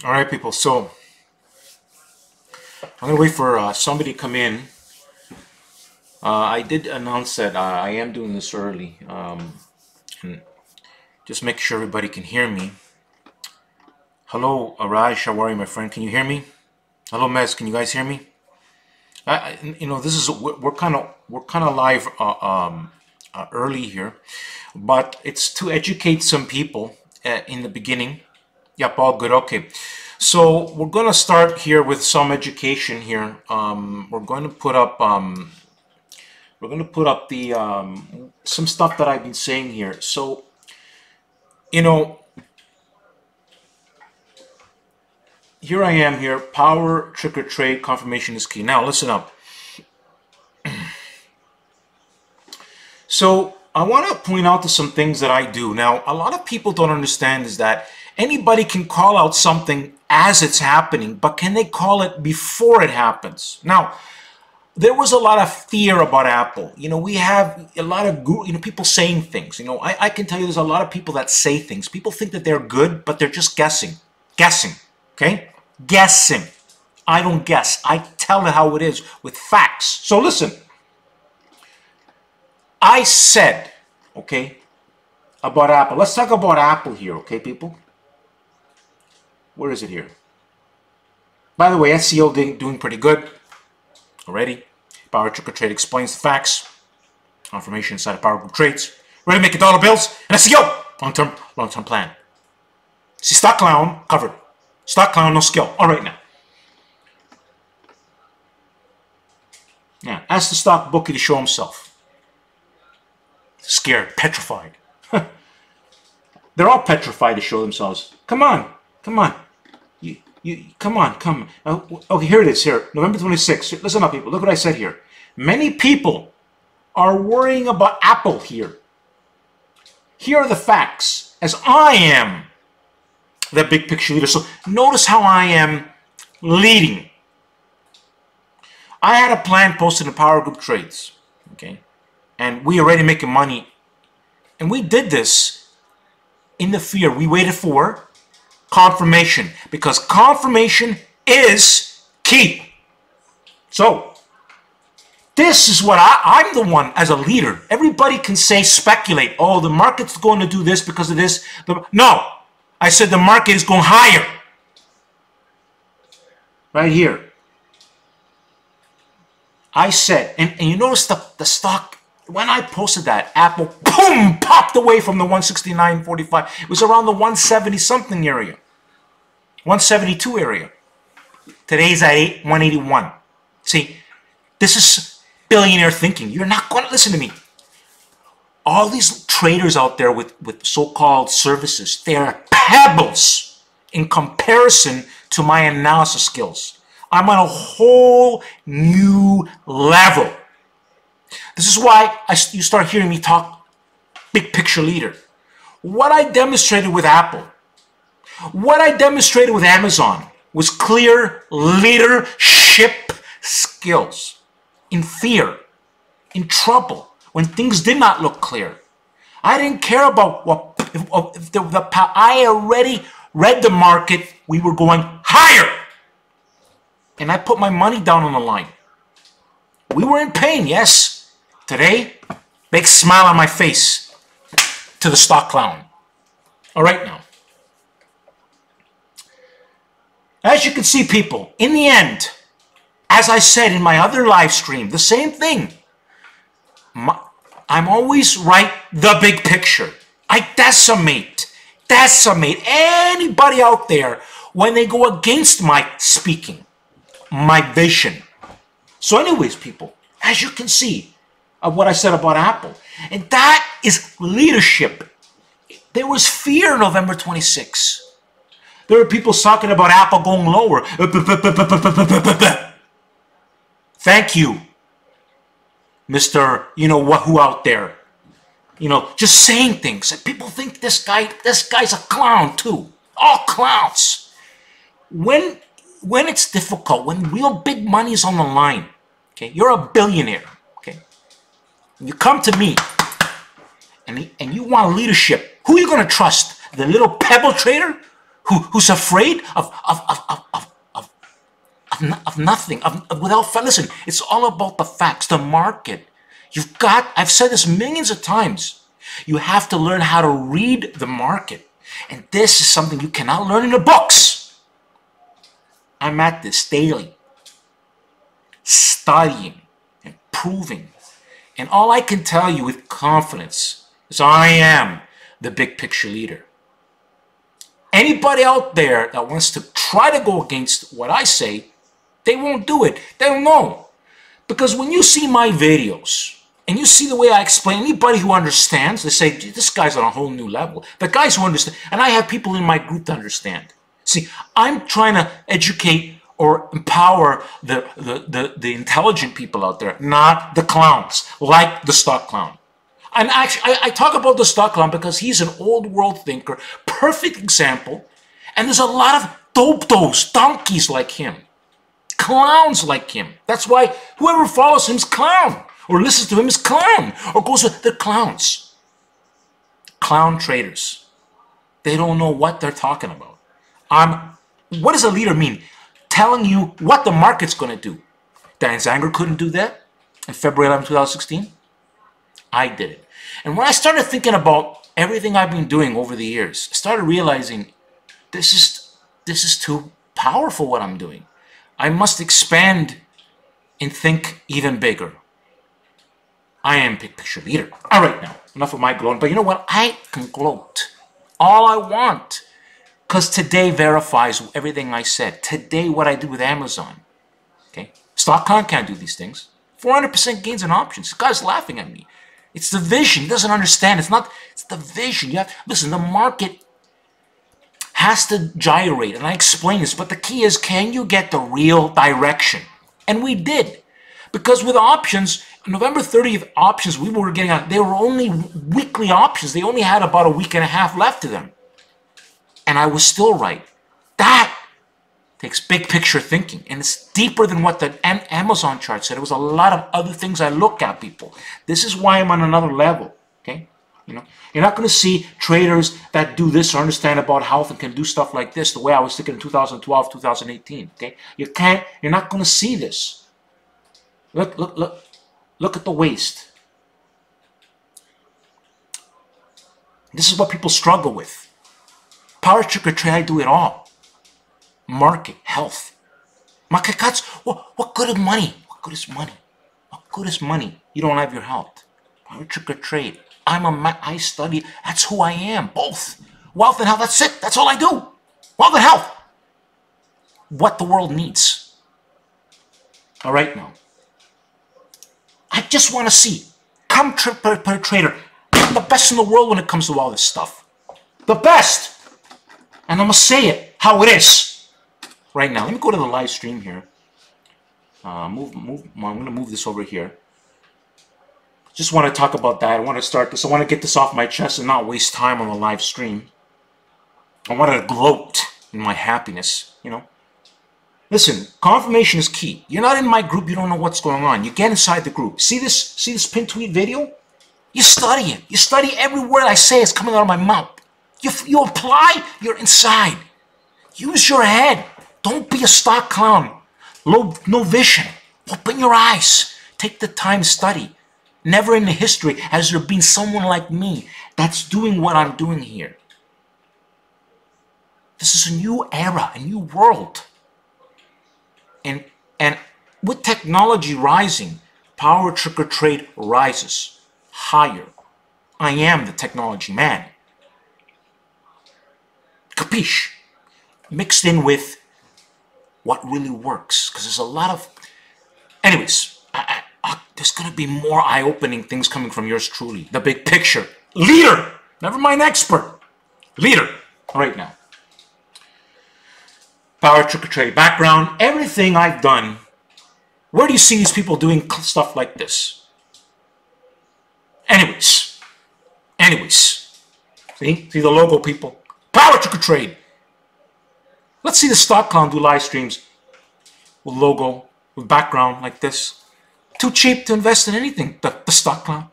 All right, people. So I'm gonna wait for somebody to come in. I did announce that I am doing this early. And just make sure everybody can hear me. Hello, Raj. How are you, my friend? Can you hear me? Hello, Mez. Can you guys hear me? This is we're kind of live early here, but it's to educate some people in the beginning. Yep, all good. Okay. So we're going to start here with some education here. We're going to put up the some stuff that I've been saying here. So, you know, here I am here. Power, trick or trade, confirmation is key. Now, listen up. So, I want to point out to some things that I do. Now, a lot of people don't understand is that anybody can call out something as it's happening, but can they call it before it happens? Now, there was a lot of fear about Apple. We have a lot of people saying things. I can tell you there's a lot of people that say things. People think that they're good, but they're just guessing. Guessing, okay? Guessing. I don't guess. I tell it how it is with facts. So listen. I said, okay, about Apple. Let's talk about Apple here, okay, people? Where is it here? By the way, SEO doing pretty good already. Power Trick or Trade explains the facts. Confirmation inside of Power Group Trades. Ready to make $1 bills and SEO. Long-term plan. See, Stock Clown covered. Stock Clown, no skill. All right now. Now, ask the stock bookie to show himself. Scared, petrified. They're all petrified to show themselves. Come on, come on. Come on. Okay, here it is. Here, November 26th. Listen up, people. Look what I said here. Many people are worrying about Apple here. Here are the facts. As I am the big picture leader. So notice how I am leading. I had a plan posted in Power Group Trades. Okay. And we already making money. And we did this in the fear. We waited for confirmation, because confirmation is key. So this is what I'm the one as a leader. Everybody can say, speculate. Oh, the market's going to do this because of this. No, I said the market is going higher. Right here. I said, and you notice the stock, when I posted that, Apple, boom, popped away from the 169.45. It was around the 170 something area. 172 area. Today's at 181. See, this is billionaire thinking. You're not going to listen to me. All these traders out there with so-called services, they're pebbles in comparison to my analysis skills. I'm on a whole new level. This is why you start hearing me talk big picture leader. What I demonstrated with Apple, what I demonstrated with Amazon was clear leadership skills. In fear, in trouble, when things did not look clear. I didn't care about I already read the market. We were going higher. And I put my money down on the line. We were in pain, yes. Today, big smile on my face to the stock clown. All right now. As you can see, people, in the end, as I said in my other live stream, the same thing. I'm always right, the big picture. I decimate anybody out there when they go against my speaking, my vision. So anyways, people, as you can see, of what I said about Apple. And that is leadership. There was fear November 26. There were people talking about Apple going lower. Thank you, Mr. Who out there. Just saying things. And people think this guy's a clown too. All clowns. When it's difficult, when real big money is on the line, okay, you're a billionaire. You come to me and you want leadership. Who are you going to trust? The little pebble trader who's afraid of nothing, without, listen, it's all about the facts, the market. I've said this millions of times, you have to learn how to read the market. And this is something you cannot learn in the books. I'm at this daily, studying and proving. And all I can tell you with confidence is I am the big picture leader. Anybody out there that wants to try to go against what I say, they won't do it. They don't know. Because when you see my videos, and you see the way I explain, anybody who understands, they say, this guy's on a whole new level. The guys who understand, and I have people in my group to understand. See, I'm trying to educate or empower the intelligent people out there, not the clowns, like the stock clown. And actually, I talk about the stock clown because he's an old world thinker, perfect example, and there's a lot of dope-dos, donkeys like him, clowns like him. That's why whoever follows him is clown, or listens to him is clown, or goes with the clowns. Clown traders. They don't know what they're talking about. What does a leader mean? Telling you what the market's going to do. Dan Zanger couldn't do that in February 11, 2016. I did it. And when I started thinking about everything I've been doing over the years, I started realizing this is too powerful what I'm doing. I must expand and think even bigger. I am big picture leader. All right, now, enough of my gloating. But you know what? I can gloat all I want. Because today verifies everything I said. Today, what I did with Amazon. Okay? StockCon can't do these things. 400% gains in options. This guy's laughing at me. It's the vision. He doesn't understand. It's the vision. Listen, the market has to gyrate. And I explain this. But the key is, can you get the real direction? And we did. Because with options, November 30th options we were getting on, they were only weekly options. They only had about a week and a half left to them. And I was still right. That takes big picture thinking. And it's deeper than what the Amazon chart said. It was a lot of other things I look at, people. This is why I'm on another level. Okay? You know, you're not going to see traders that do this or understand about health and can do stuff like this the way I was thinking in 2012, 2018. Okay? You're not going to see this. Look at the waist. This is what people struggle with. Power trick or trade, I do it all. Market, health. Market cuts, what good is money? What good is money? What good is money? You don't have your health. Power trick or trade. I study, that's who I am, both. Wealth and health, that's it. That's all I do. Wealth and health. What the world needs. All right now. I just want to see, come per trader, I'm the best in the world when it comes to all this stuff. The best. And I'm going to say it how it is right now. Let me go to the live stream here. I'm going to move this over here. Just want to talk about that. I want to start this. I want to get this off my chest and not waste time on the live stream. I want to gloat in my happiness, you know. Listen, confirmation is key. You're not in my group, you don't know what's going on. You get inside the group. See this pin tweet video? You study it. You study every word I say is coming out of my mouth. You apply, you're inside. Use your head. Don't be a stock clown. No vision. Open your eyes. Take the time to study. Never in the history has there been someone like me that's doing what I'm doing here. This is a new era, a new world. And with technology rising, power trick or trade rises higher. I am the technology man. Capiche? Mixed in with what really works. Because there's a lot of... Anyways, there's going to be more eye-opening things coming from yours truly. The big picture. Leader! Never mind expert. Leader. Right now. Power trick or trade background, everything I've done. Where do you see these people doing stuff like this? Anyways. See the logo, people. Power trick or trade. Let's see the stock clown do live streams with logo, with background like this. Too cheap to invest in anything, the stock clown.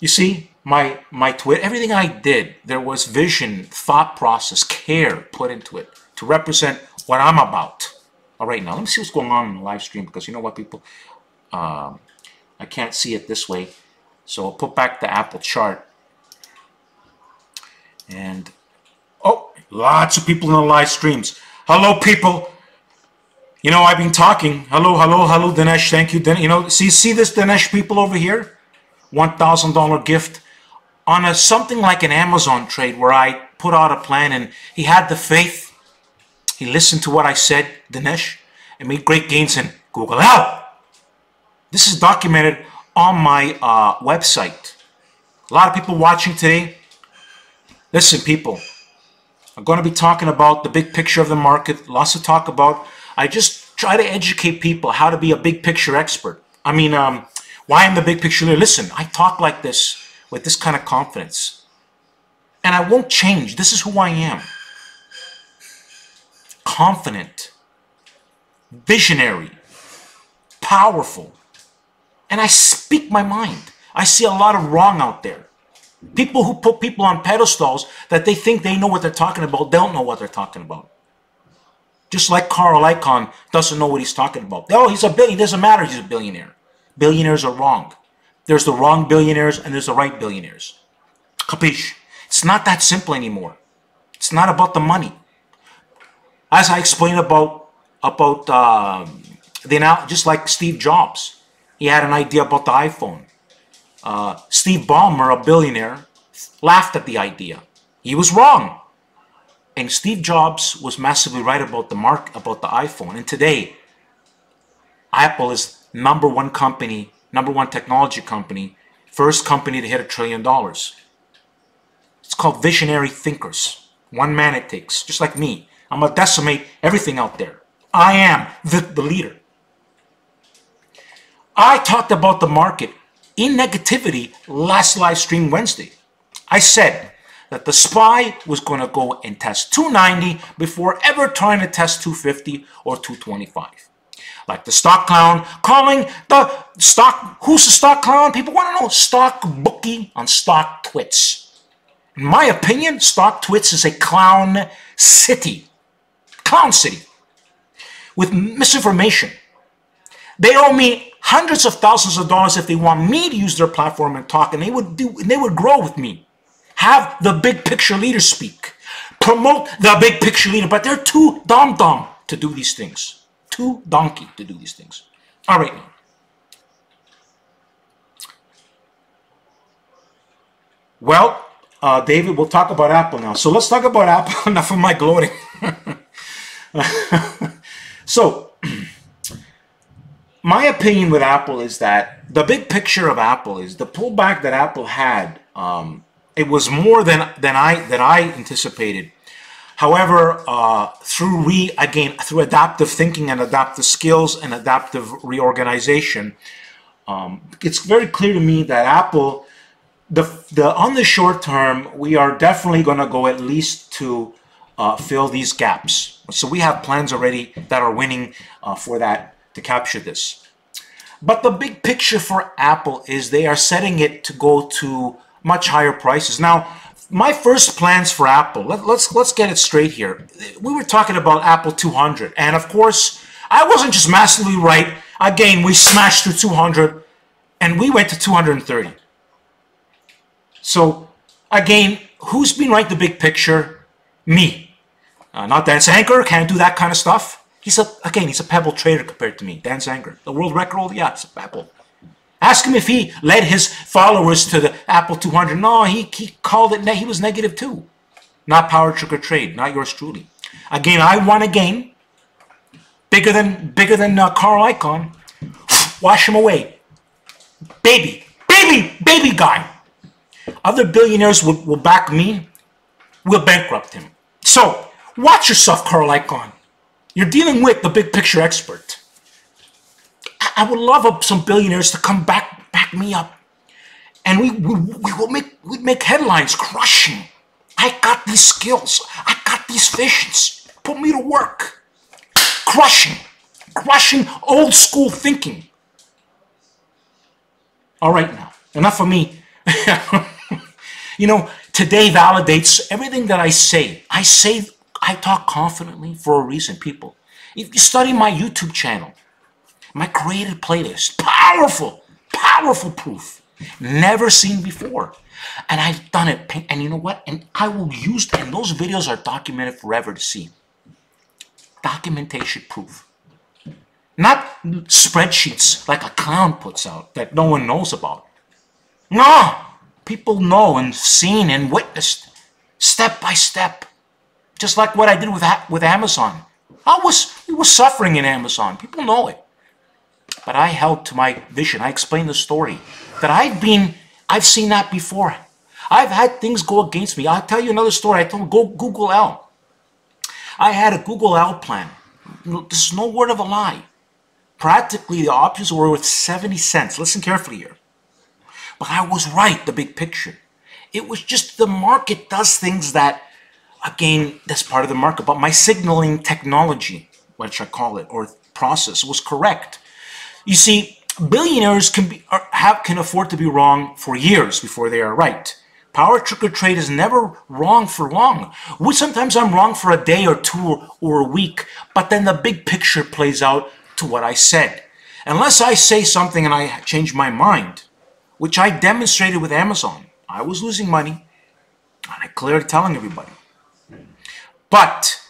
You see, my tweet, everything I did, there was vision, thought process, care put into it to represent what I'm about. All right, now let me see what's going on in the live stream, because you know what, people, I can't see it this way, so I'll put back the Apple chart. And oh, lots of people in the live streams. Hello, people. You know, I've been talking. Hello, hello, hello, Dinesh. Thank you, Dinesh. You know, see this Dinesh people over here? $1,000 gift on a something like an Amazon trade where I put out a plan, and he had the faith. He listened to what I said, Dinesh, and made great gains in Google Help. This is documented on my website. A lot of people watching today. Listen, people, I'm going to be talking about the big picture of the market. Lots to talk about. I just try to educate people how to be a big picture expert. I mean, why I'm the big picture leader. Listen, I talk like this with this kind of confidence. And I won't change. This is who I am. Confident, visionary, powerful. And I speak my mind. I see a lot of wrong out there. People who put people on pedestals that they think they know what they're talking about, don't know what they're talking about. Just like Carl Icahn doesn't know what he's talking about. Oh, he's a billionaire. It doesn't matter he's a billionaire. Billionaires are wrong. There's the wrong billionaires and there's the right billionaires. Capiche? It's not that simple anymore. It's not about the money. As I explained about just like Steve Jobs. He had an idea about the iPhone. Steve Ballmer, a billionaire, laughed at the idea. He was wrong. And Steve Jobs was massively right about the iPhone. And today, Apple is #1 company, #1 technology company, first company to hit $1 trillion. It's called visionary thinkers. One man it takes, just like me. I'm going to decimate everything out there. I am the leader. I talked about the market in negativity last live stream Wednesday. I said that the SPY was going to go and test 290 before ever trying to test 250 or 225. Like the stock clown calling the stock, who's the stock clown? People want to know. Stock bookie on Stock Twits. In my opinion, Stock Twits is a clown city. Clown city. With misinformation. They owe me hundreds of thousands of dollars if they want me to use their platform and talk, and they would grow with me. Have the big picture leader speak. Promote the big picture leader, but they're too dumb to do these things. Too donkey to do these things. All right now. Well, David, we'll talk about Apple now. So let's talk about Apple. Enough of my gloating. So, my opinion with Apple is that the big picture of Apple is the pullback that Apple had. It was more than I anticipated. However, through adaptive thinking and adaptive skills and adaptive reorganization, it's very clear to me that Apple, on the short term, we are definitely going to go at least to fill these gaps. So we have plans already that are winning for that, to capture this. But the big picture for Apple is they are setting it to go to much higher prices. Now, my first plans for Apple, let's get it straight here. We were talking about Apple 200, and of course, I wasn't just massively right. Again, we smashed through 200, and we went to 230. So, again, who's been right the big picture? Me. Not Dan Sanker, can't do that kind of stuff. He's a pebble trader compared to me. Dan Sanker. The world record holder, yeah, it's a pebble. Ask him if he led his followers to the Apple 200. No, he called it, he was negative too. Not Power Trick or Trade, not yours truly. Again, I won a game. Bigger than Carl Icahn. Wash him away. Baby guy. Other billionaires will back me. We'll bankrupt him. So, watch yourself, Carl Icahn. You're dealing with the big picture expert. I would love some billionaires to come back me up. And we'd make headlines crushing. I got these skills. I got these visions. Put me to work. Crushing old school thinking. All right now, enough of me. You know, today validates everything that I say. I talk confidently for a reason, people. If you study my YouTube channel, my created playlist, powerful, powerful proof. Never seen before. And I've done it. And you know what? And I will use, and those videos are documented forever to see. Documentation proof. Not spreadsheets like a clown puts out that no one knows about. No! People know and seen and witnessed step by step. Just like what I did with Amazon. We were suffering in Amazon. People know it. But I held to my vision. I explained the story. That I've seen that before. I've had things go against me. I'll tell you another story. I told Google L. I had a Google L plan. This is no word of a lie. Practically the options were worth 70 cents. Listen carefully here. But I was right, the big picture. It was just the market does things that, again, that's part of the market. But my signaling technology, what should I call it, or process, was correct. You see, billionaires can afford to be wrong for years before they are right. Power trick or trade is never wrong for long. Sometimes I'm wrong for a day or two or a week, but then the big picture plays out to what I said. Unless I say something and I change my mind, which I demonstrated with Amazon. I was losing money, and I clearly telling everybody. But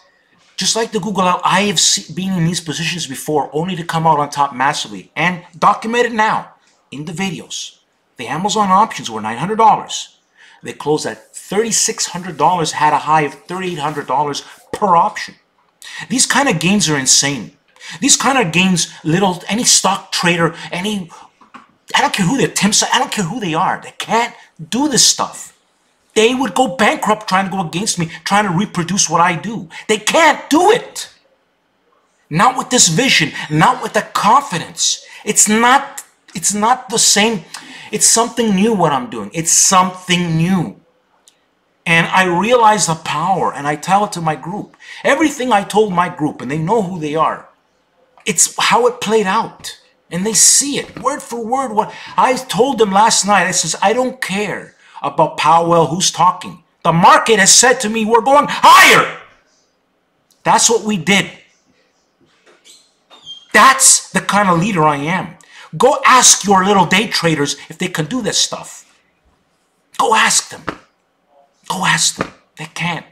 just like the Google L, I have been in these positions before only to come out on top massively and document it now in the videos. The Amazon options were $900. They closed at $3,600, had a high of $3,800 per option. These kind of gains are insane. These kind of gains, any stock trader, I don't care who they're, I don't care who they are. They can't do this stuff. They would go bankrupt trying to go against me, trying to reproduce what I do. They can't do it. Not with this vision, not with the confidence. It's not the same. It's something new what I'm doing. It's something new. And I realize the power, and I tell it to my group. Everything I told my group, and they know who they are, it's how it played out. And they see it, word for word. What I told them last night, I says, I don't care about Powell, who's talking. The market has said to me, we're going higher. That's what we did. That's the kind of leader I am. Go ask your little day traders if they can do this stuff. Go ask them. Go ask them. They can't.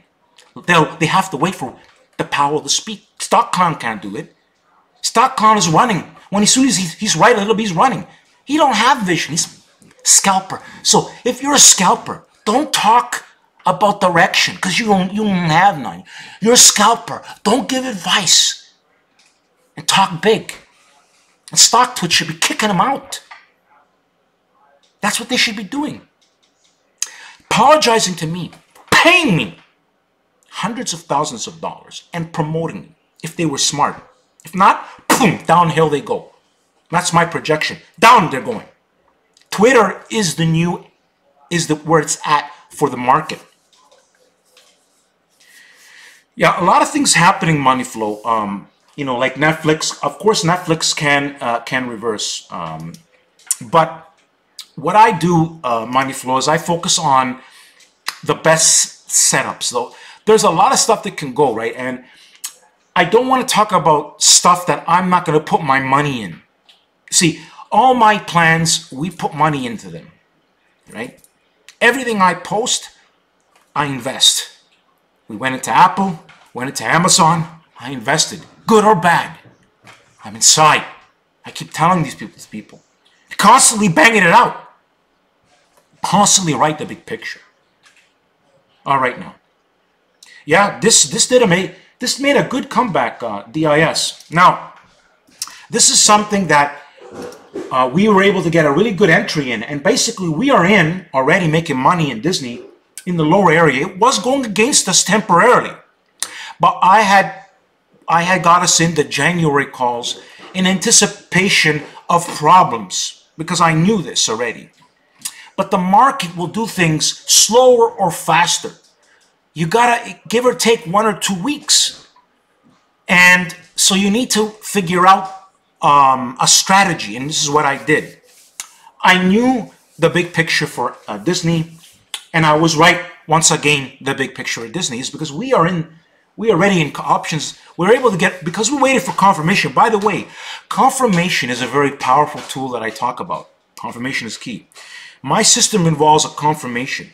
They have to wait for the Powell to speak. Stock Clown can't do it. Stock Clown is running. When as soon as he's right a little bit, he's running. He don't have vision. He's scalper. So if you're a scalper, don't talk about direction because you don't have none. You're a scalper. Don't give advice and talk big. And Stock Twitch should be kicking them out. That's what they should be doing. Apologizing to me, paying me hundreds of thousands of dollars and promoting me if they were smart. If not, boom, downhill they go. That's my projection. Down they're going. Twitter is where it's at for the market. Yeah, a lot of things happening, money flow. You know, like Netflix. Of course, Netflix can reverse. But what I do, money flow, is I focus on the best setups. Though there's a lot of stuff that can go right, and I don't want to talk about stuff that I'm not going to put my money in. See, all my plans, we put money into them, right? Everything I post, I invest. We went into Apple, went into Amazon, I invested. Good or bad, I'm inside. I keep telling these people. Constantly banging it out. Constantly write the big picture. All right now. Yeah, this made a good comeback, DIS. Now, this is something that we were able to get a really good entry in, and basically we are in already making money in Disney in the lower area. It was going against us temporarily, but I had got us into January calls in anticipation of problems because I knew this already. But the market will do things slower or faster. You gotta give or take 1 or 2 weeks. And so you need to figure out a strategy, and this is what I did. I knew the big picture for Disney. And I was right once again. The big picture of Disney is because we are already in options. We're able to get, because we waited for confirmation. By the way, confirmation is a very powerful tool that I talk about. Confirmation is key. My system involves a confirmation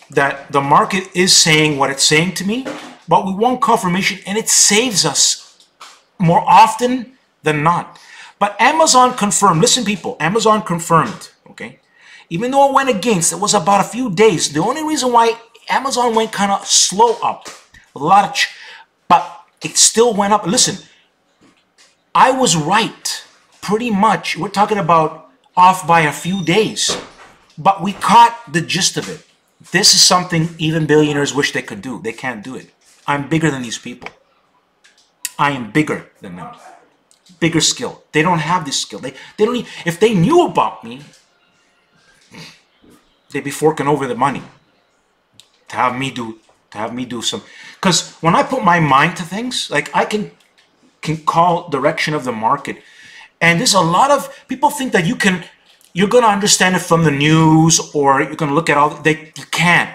that the market is saying what it's saying to me, but we want confirmation, and it saves us more often than not. But Amazon confirmed. Listen, people, Amazon confirmed, okay? Even though it went against, it was about a few days. The only reason why Amazon went kind of slow up, a lot of, but it still went up. Listen, I was right, pretty much. We're talking about off by a few days, but we caught the gist of it. This is something even billionaires wish they could do. They can't do it. I'm bigger than these people. I am bigger than them. Bigger skill. They don't have this skill. They don't need, if they knew about me, they'd be forking over the money to have me do some. Because when I put my mind to things, like I can call direction of the market, and there's a lot of people think that you're going to understand it from the news, or you're going to look at all. You can't.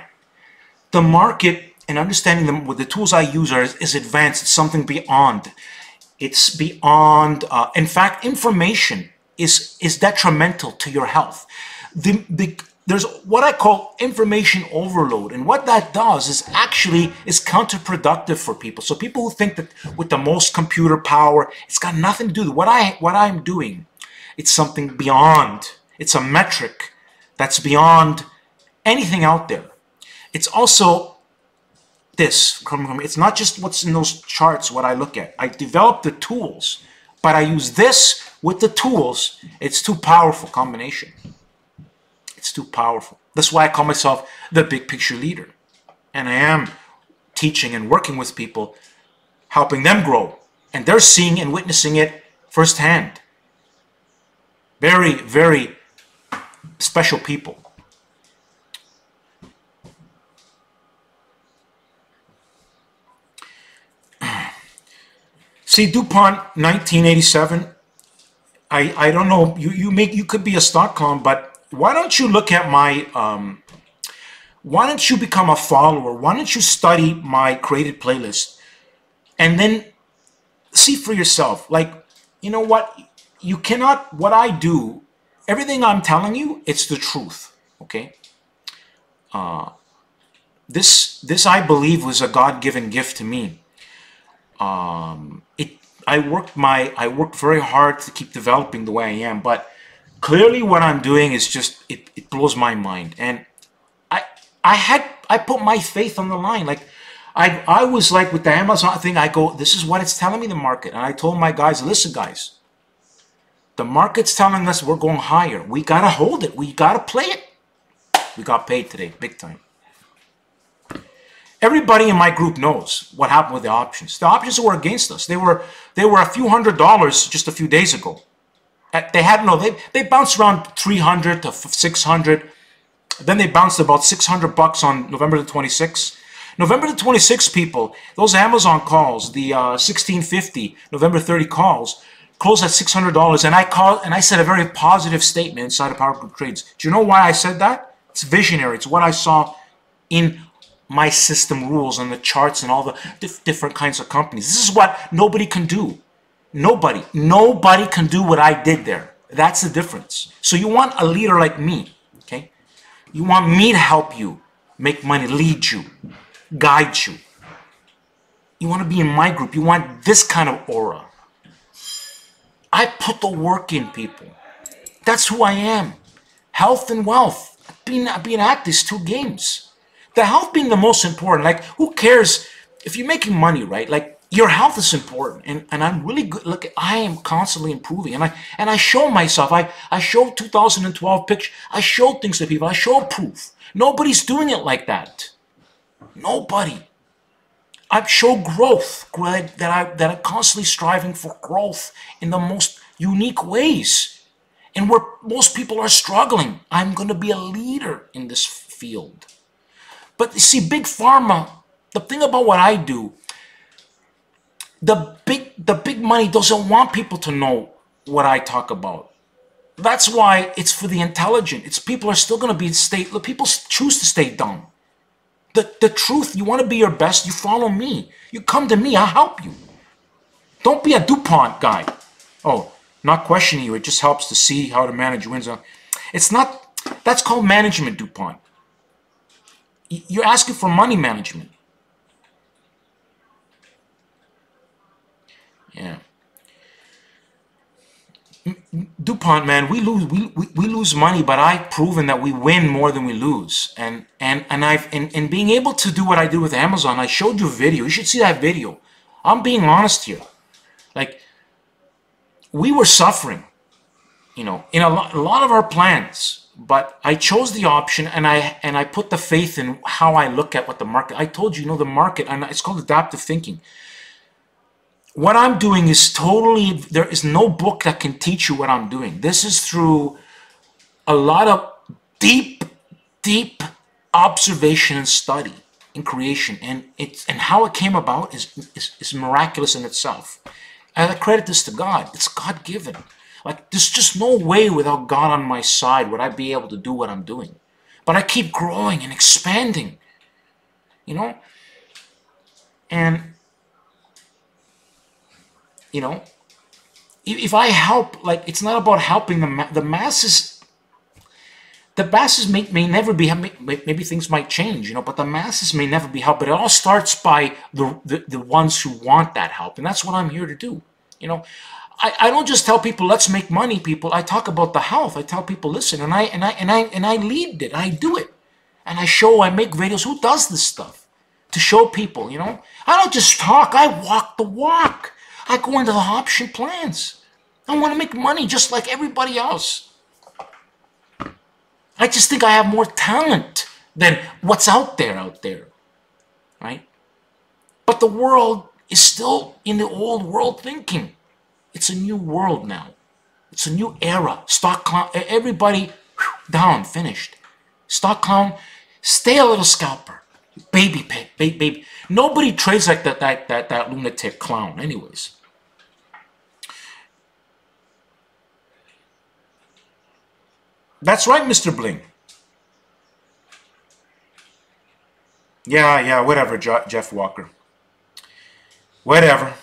The market and understanding them with the tools I use is advanced. It's something beyond. It's beyond. In fact, information is detrimental to your health. There's what I call information overload, and what that does is actually is counterproductive for people. So people who think that with the most computer power, it's got nothing to do with what I'm doing. It's something beyond. It's a metric that's beyond anything out there. It's also this. It's not just what's in those charts, what I look at. I develop the tools, but I use this with the tools. It's too powerful combination. It's too powerful. That's why I call myself the big picture leader. And I am teaching and working with people, helping them grow. And they're seeing and witnessing it firsthand. Very, very special people. See, DuPont, 1987. I don't know. You could be a stock con, but why don't you look at my? Why don't you become a follower? Why don't you study my created playlist, and then see for yourself? Like, you know what? You cannot. What I do, everything I'm telling you, it's the truth. Okay. This I believe was a God-given gift to me. I worked very hard to keep developing the way I am, but clearly what I'm doing is just it blows my mind. And I put my faith on the line. Like I was like with the Amazon thing, I go, this is what it's telling me, the market. And I told my guys, listen guys, the market's telling us we're going higher. We gotta hold it. We gotta play it. We got paid today, big time. Everybody in my group knows what happened with the options. The options were against us. They were a few $100s just a few days ago. They bounced around 300 to 600. Then they bounced about $600 on November the 26th. November the 26th, people, those Amazon calls, the 1650 November 30 calls, closed at $600. And I said a very positive statement inside of Power Group Trades. Do you know why I said that? It's visionary. It's what I saw in my system rules and the charts and all the different kinds of companies. This is what nobody can do. Nobody can do what I did there. That's the difference. So you want a leader like me, okay? You want me to help you make money, lead you, guide you. You want to be in my group. You want this kind of aura. I put the work in, people. That's who I am. Health and wealth. Being active is two games. The health being the most important. Like, who cares if you're making money, right? Like, your health is important, and I'm really good. Look, I am constantly improving, and I show myself. I show 2012 picture. I show things to people. I show proof. Nobody's doing it like that. Nobody. I show growth. That I'm constantly striving for growth in the most unique ways, and where most people are struggling. I'm going to be a leader in this field. But you see, big pharma. The thing about what I do. The big money doesn't want people to know what I talk about. That's why it's for the intelligent. It's people are still going to be people choose to stay dumb. The truth, you want to be your best, you follow me. You come to me, I'll help you. Don't be a DuPont guy. Oh, not questioning you, it just helps to see how to manage wins. It's not, that's called management, DuPont. You're asking for money management. Yeah. DuPont, man, we lose money, but I've proven that we win more than we lose. And I've in being able to do what I did with Amazon, I showed you a video. You should see that video. I'm being honest here. Like, we were suffering, you know, in a lot of our plans, but I chose the option, and I put the faith in how I look at what the market. I told you, you know, the market, and it's called adaptive thinking. What I'm doing is totally, there is no book that can teach you what I'm doing. This is through a lot of deep observation and study and creation. And how it came about is miraculous in itself. And I credit this to God. It's God-given. Like, there's just no way without God on my side would I be able to do what I'm doing. But I keep growing and expanding, you know? And you know, if I help, like, it's not about helping the masses. The masses may never be, maybe things might change, you know, but the masses may never be helped. But it all starts by the ones who want that help. And that's what I'm here to do. You know, I don't just tell people, let's make money, people. I talk about the health. I tell people, listen, and I lead it. I do it. And I make videos. Who does this stuff? To show people, you know. I don't just talk. I walk the walk. I go into the option plans. I want to make money just like everybody else. I just think I have more talent than what's out there, right? But the world is still in the old world thinking. It's a new world now. It's a new era. Stock clown, everybody, down, finished. Stock clown, stay a little scalper. Baby pig, baby. Nobody trades like that lunatic clown, anyways. That's right, Mr. Bling. Yeah, whatever, Jeff Walker. Whatever.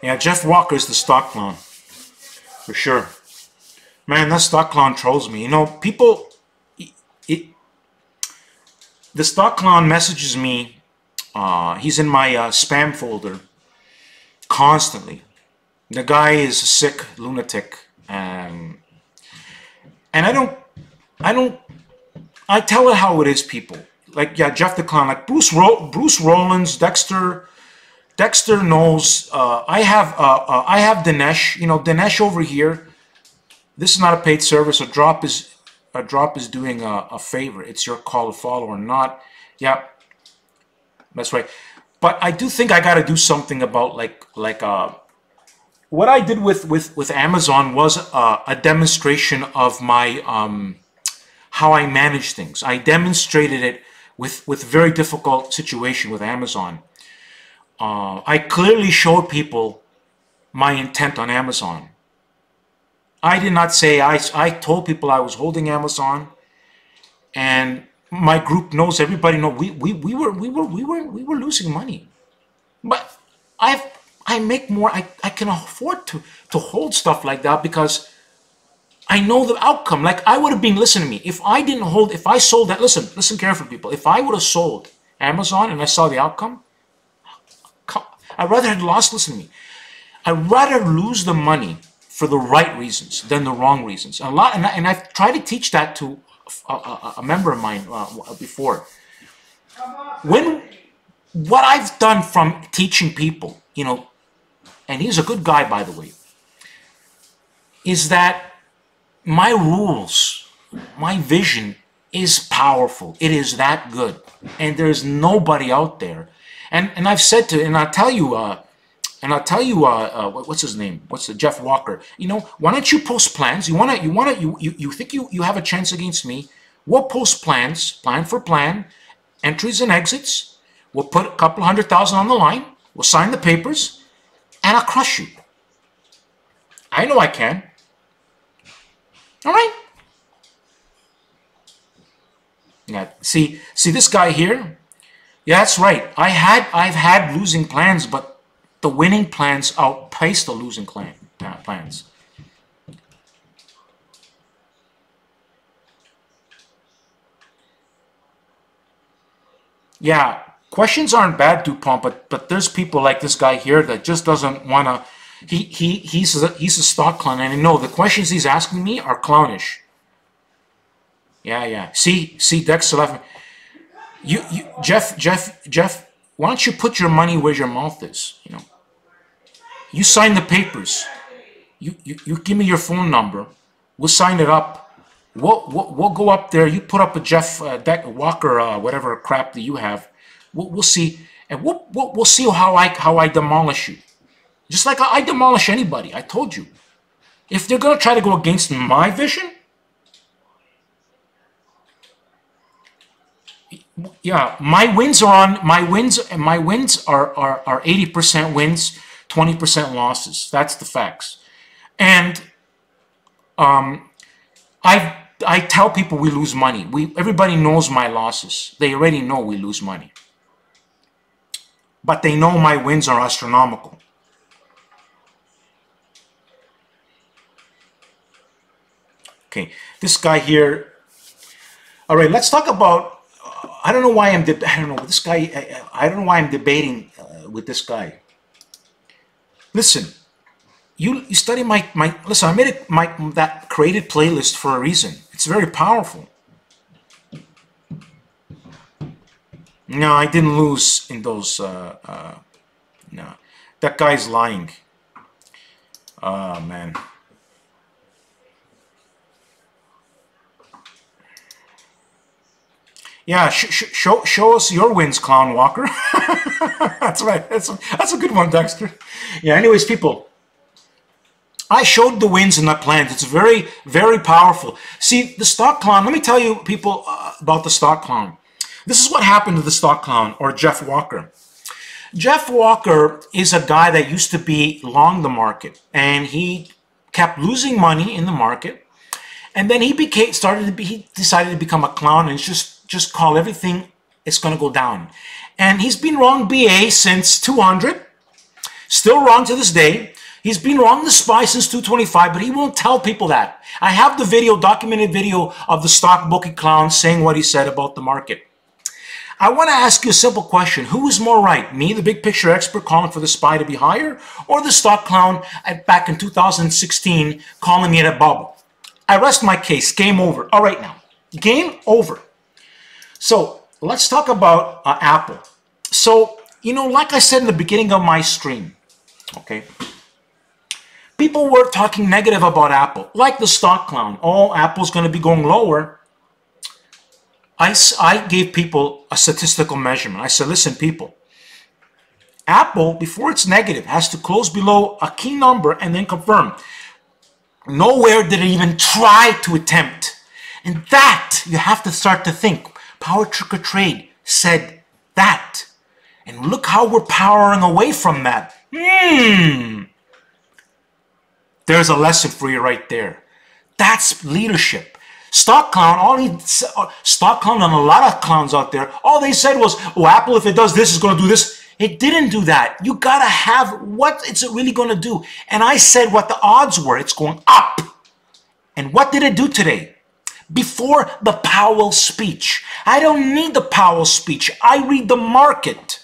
Yeah, Jeff Walker is the stock clown. For sure. Man, that stock clown trolls me. You know, people... the stock clown messages me. He's in my spam folder constantly. The guy is a sick lunatic. And I tell it how it is, people. Like, yeah, Jeff the Clown. Like, Bruce Rollins, Dexter knows. I have Dinesh. You know, Dinesh over here. This is not a paid service. A drop is doing a favor. It's your call to follow or not. Yeah, that's right. But I do think I got to do something about what I did with Amazon was a demonstration of my how I manage things. I demonstrated it with very difficult situation with Amazon. I clearly showed people my intent on Amazon. I did not say, I told people I was holding Amazon, and my group knows, everybody knows we were losing money. But I make more, I can afford to hold stuff like that because I know the outcome. Like, I would have been, listen to me, if I didn't hold, if I sold that, listen carefully, people. If I would have sold Amazon and I saw the outcome, I'd rather have lost, listen to me, I'd rather lose the money for the right reasons than the wrong reasons. And I've tried to teach that to a member of mine before. What I've done from teaching people, you know, and he's a good guy, by the way, is that my rules, my vision is powerful. It is that good. And there's nobody out there. And I've said to, and I'll tell you, and I'll tell you, what's his name? What's the Jeff Walker? You know, why don't you post plans? You think you have a chance against me? We'll post plans, plan for plan, entries and exits. We'll put a couple $100,000 on the line. We'll sign the papers, and I'll crush you. I know I can. All right. Yeah. See this guy here. Yeah, that's right. I've had losing plans, but the winning plans outpace the losing plans. Yeah, questions aren't bad, Dupont, but there's people like this guy here that just doesn't want to. He's a stock clown, and I know the questions he's asking me are clownish. Yeah. See, Dex 11. Jeff, why don't you put your money where your mouth is? You know, you sign the papers. You give me your phone number. We'll sign it up. We'll go up there. You put up a Jeff Walker whatever crap that you have. We'll see, and we'll see how I demolish you. Just like I demolish anybody. I told you. If they're gonna try to go against my vision, yeah, my wins are 80% wins, 20% losses. That's the facts. And I tell people we lose money. Everybody knows my losses. They already know we lose money. But they know my wins are astronomical. Okay, this guy here. All right, let's talk about. I don't know why I'm. I don't know this guy. I don't know why I'm debating with this guy. Listen, you study my. Listen, I made that created playlist for a reason. It's very powerful. No, I didn't lose in those. No, that guy's lying. Oh man. Yeah, show us your wins, Clown Walker. That's right. That's a good one, Dexter. Yeah. Anyways, people, I showed the wins and the plans. It's very, very powerful. See, the stock clown. Let me tell you, people, about the stock clown. This is what happened to the stock clown, or Jeff Walker. Jeff Walker is a guy that used to be long the market, and he kept losing money in the market, and then he decided to become a clown and just call everything it's going to go down. And he's been wrong BA since 200, still wrong to this day. He's been wrong the SPY since 225, but he won't tell people that. I have the video, documented video of the stock bookie clown saying what he said about the market. I want to ask you a simple question. Who is more right? Me, the big picture expert, calling for the SPY to be higher, or the stock clown back in 2016 calling it a bubble? I rest my case. Game over. All right now. Game over. So let's talk about Apple. So, you know, like I said in the beginning of my stream, okay, people were talking negative about Apple, like the stock clown. Oh, Apple's going to be going lower. I gave people a statistical measurement. I said, listen, people, Apple, before it's negative, has to close below a key number and then confirm. Nowhere did it even try to attempt. And that, you have to start to think. Power Trick or Trade said that. And look how we're powering away from that. There's a lesson for you right there. That's leadership. Stock clown, stock clown and a lot of clowns out there, all they said was, oh, Apple, if it does this, is going to do this. It didn't do that. You got to have what it's really going to do. And I said what the odds were. It's going up. And what did it do today? Before the Powell speech. I don't need the Powell speech. I read the market.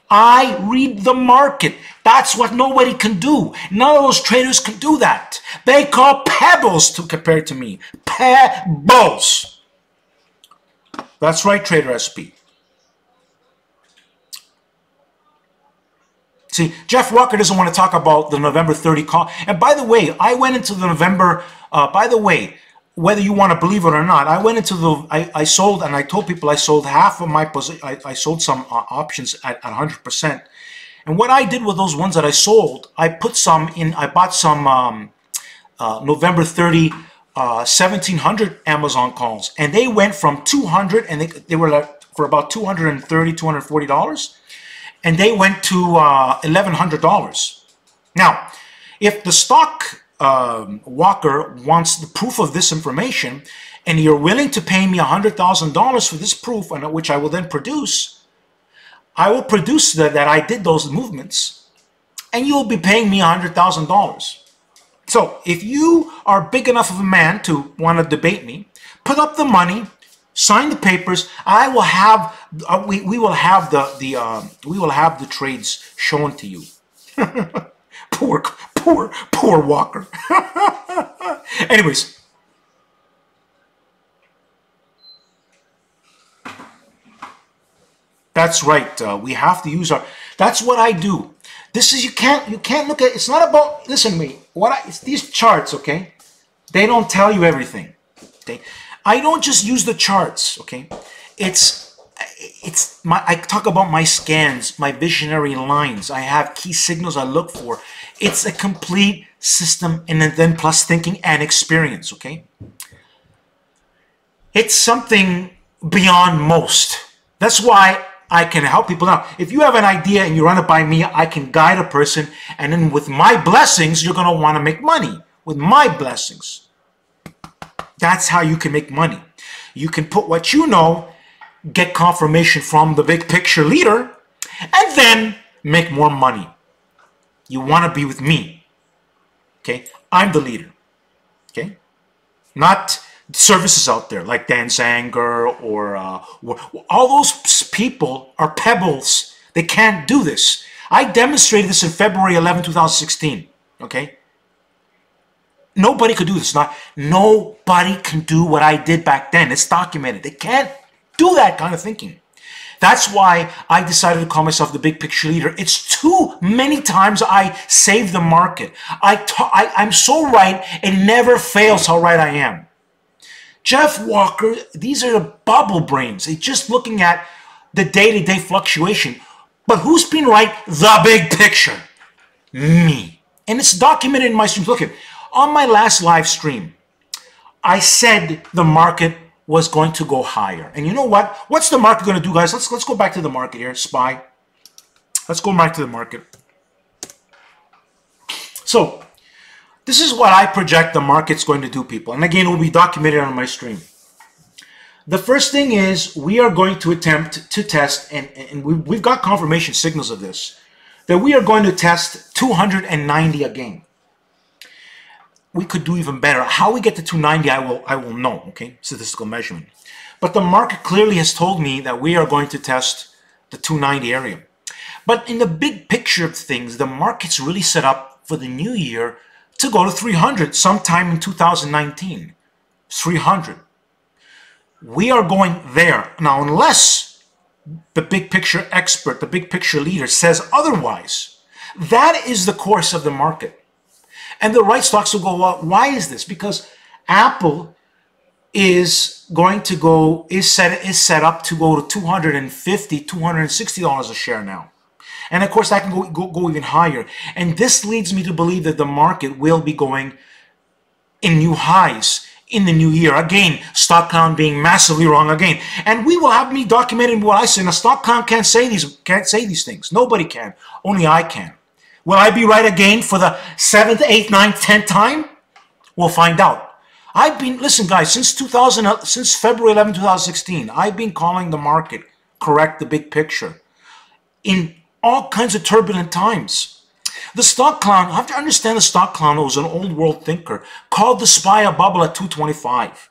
I read the market. That's what nobody can do. None of those traders can do that. They call pebbles to compare to me. Pebbles. That's right, Trader SP. See, Jeff Walker doesn't want to talk about the November 30 call. And by the way, I went into the November, by the way, whether you want to believe it or not, I went into the, I sold, and I told people I sold half of my position. I sold some options at 100%. And what I did with those ones that I sold, I put some in, I bought some November 30, 1700 Amazon calls. And they went from 200, and they were like for about $230, $240. And they went to $1,100. Now, if the stock walker wants the proof of this information, and you're willing to pay me $100,000 for this proof, and which I will then produce, I will produce that I did those movements, and you'll be paying me $100,000. So if you are big enough of a man to want to debate me, put up the money, sign the papers. I will have we will have the trades shown to you. poor Walker. Anyways, that's right. We have to use our. That's what I do. This is you can't look at. It's not about. Listen to me. It's these charts, okay? They don't tell you everything. Okay, I don't just use the charts. Okay, I talk about my scans, my visionary lines. I have key signals I look for. It's a complete system, and then plus thinking and experience. Okay, it's something beyond most. That's why I can help people. Now, if you have an idea and you run it by me, I can guide a person, and then with my blessings, you're going to want to make money. With my blessings. That's how you can make money. You can put what you know, get confirmation from the big picture leader, and then make more money. You want to be with me. Okay? I'm the leader. Okay? Not services out there like Dan Zanger or all those people are pebbles. They can't do this. I demonstrated this in February 11, 2016. Okay? Nobody could do this. Nobody can do what I did back then. It's documented. They can't do that kind of thinking. That's why I decided to call myself the big picture leader. It's too many times I save the market. I'm so right, it never fails how right I am. Jeff Walker, these are the bubble brains. They're just looking at the day-to-day fluctuation. But who's been right? The big picture. Me. And it's documented in my streams. Look at on my last live stream, I said the market was going to go higher. And you know what? What's the market going to do, guys? Let's go back to the market here, SPY. Let's go back to the market. So, this is what I project the market's going to do, people. And again, it will be documented on my stream. The first thing is we are going to attempt to test, and we've got confirmation signals of this, that we are going to test 290 again. We could do even better. How we get to 290, I will know, okay? Statistical measurement. But the market clearly has told me that we are going to test the 290 area. But in the big picture of things, the market's really set up for the new year to go to 300 sometime in 2019. 300. We are going there. Now, unless the big picture expert, the big picture leader says otherwise, that is the course of the market. And the right stocks will go up. Why is this? Because Apple is going to go, is set up to go to $250, $260 a share now. And of course, that can go even higher. And this leads me to believe that the market will be going in new highs in the new year. Again, stock clown being massively wrong again. And we will have me documenting what I say. And a stock clown can't say these things. Nobody can. Only I can. Will I be right again for the 7th, 8th, 9th, 10th time? We'll find out. Listen guys, since February 11, 2016, I've been calling the market correct, the big picture, in all kinds of turbulent times. The stock clown, I have to understand the stock clown was an old world thinker, called the SPY a bubble at 225.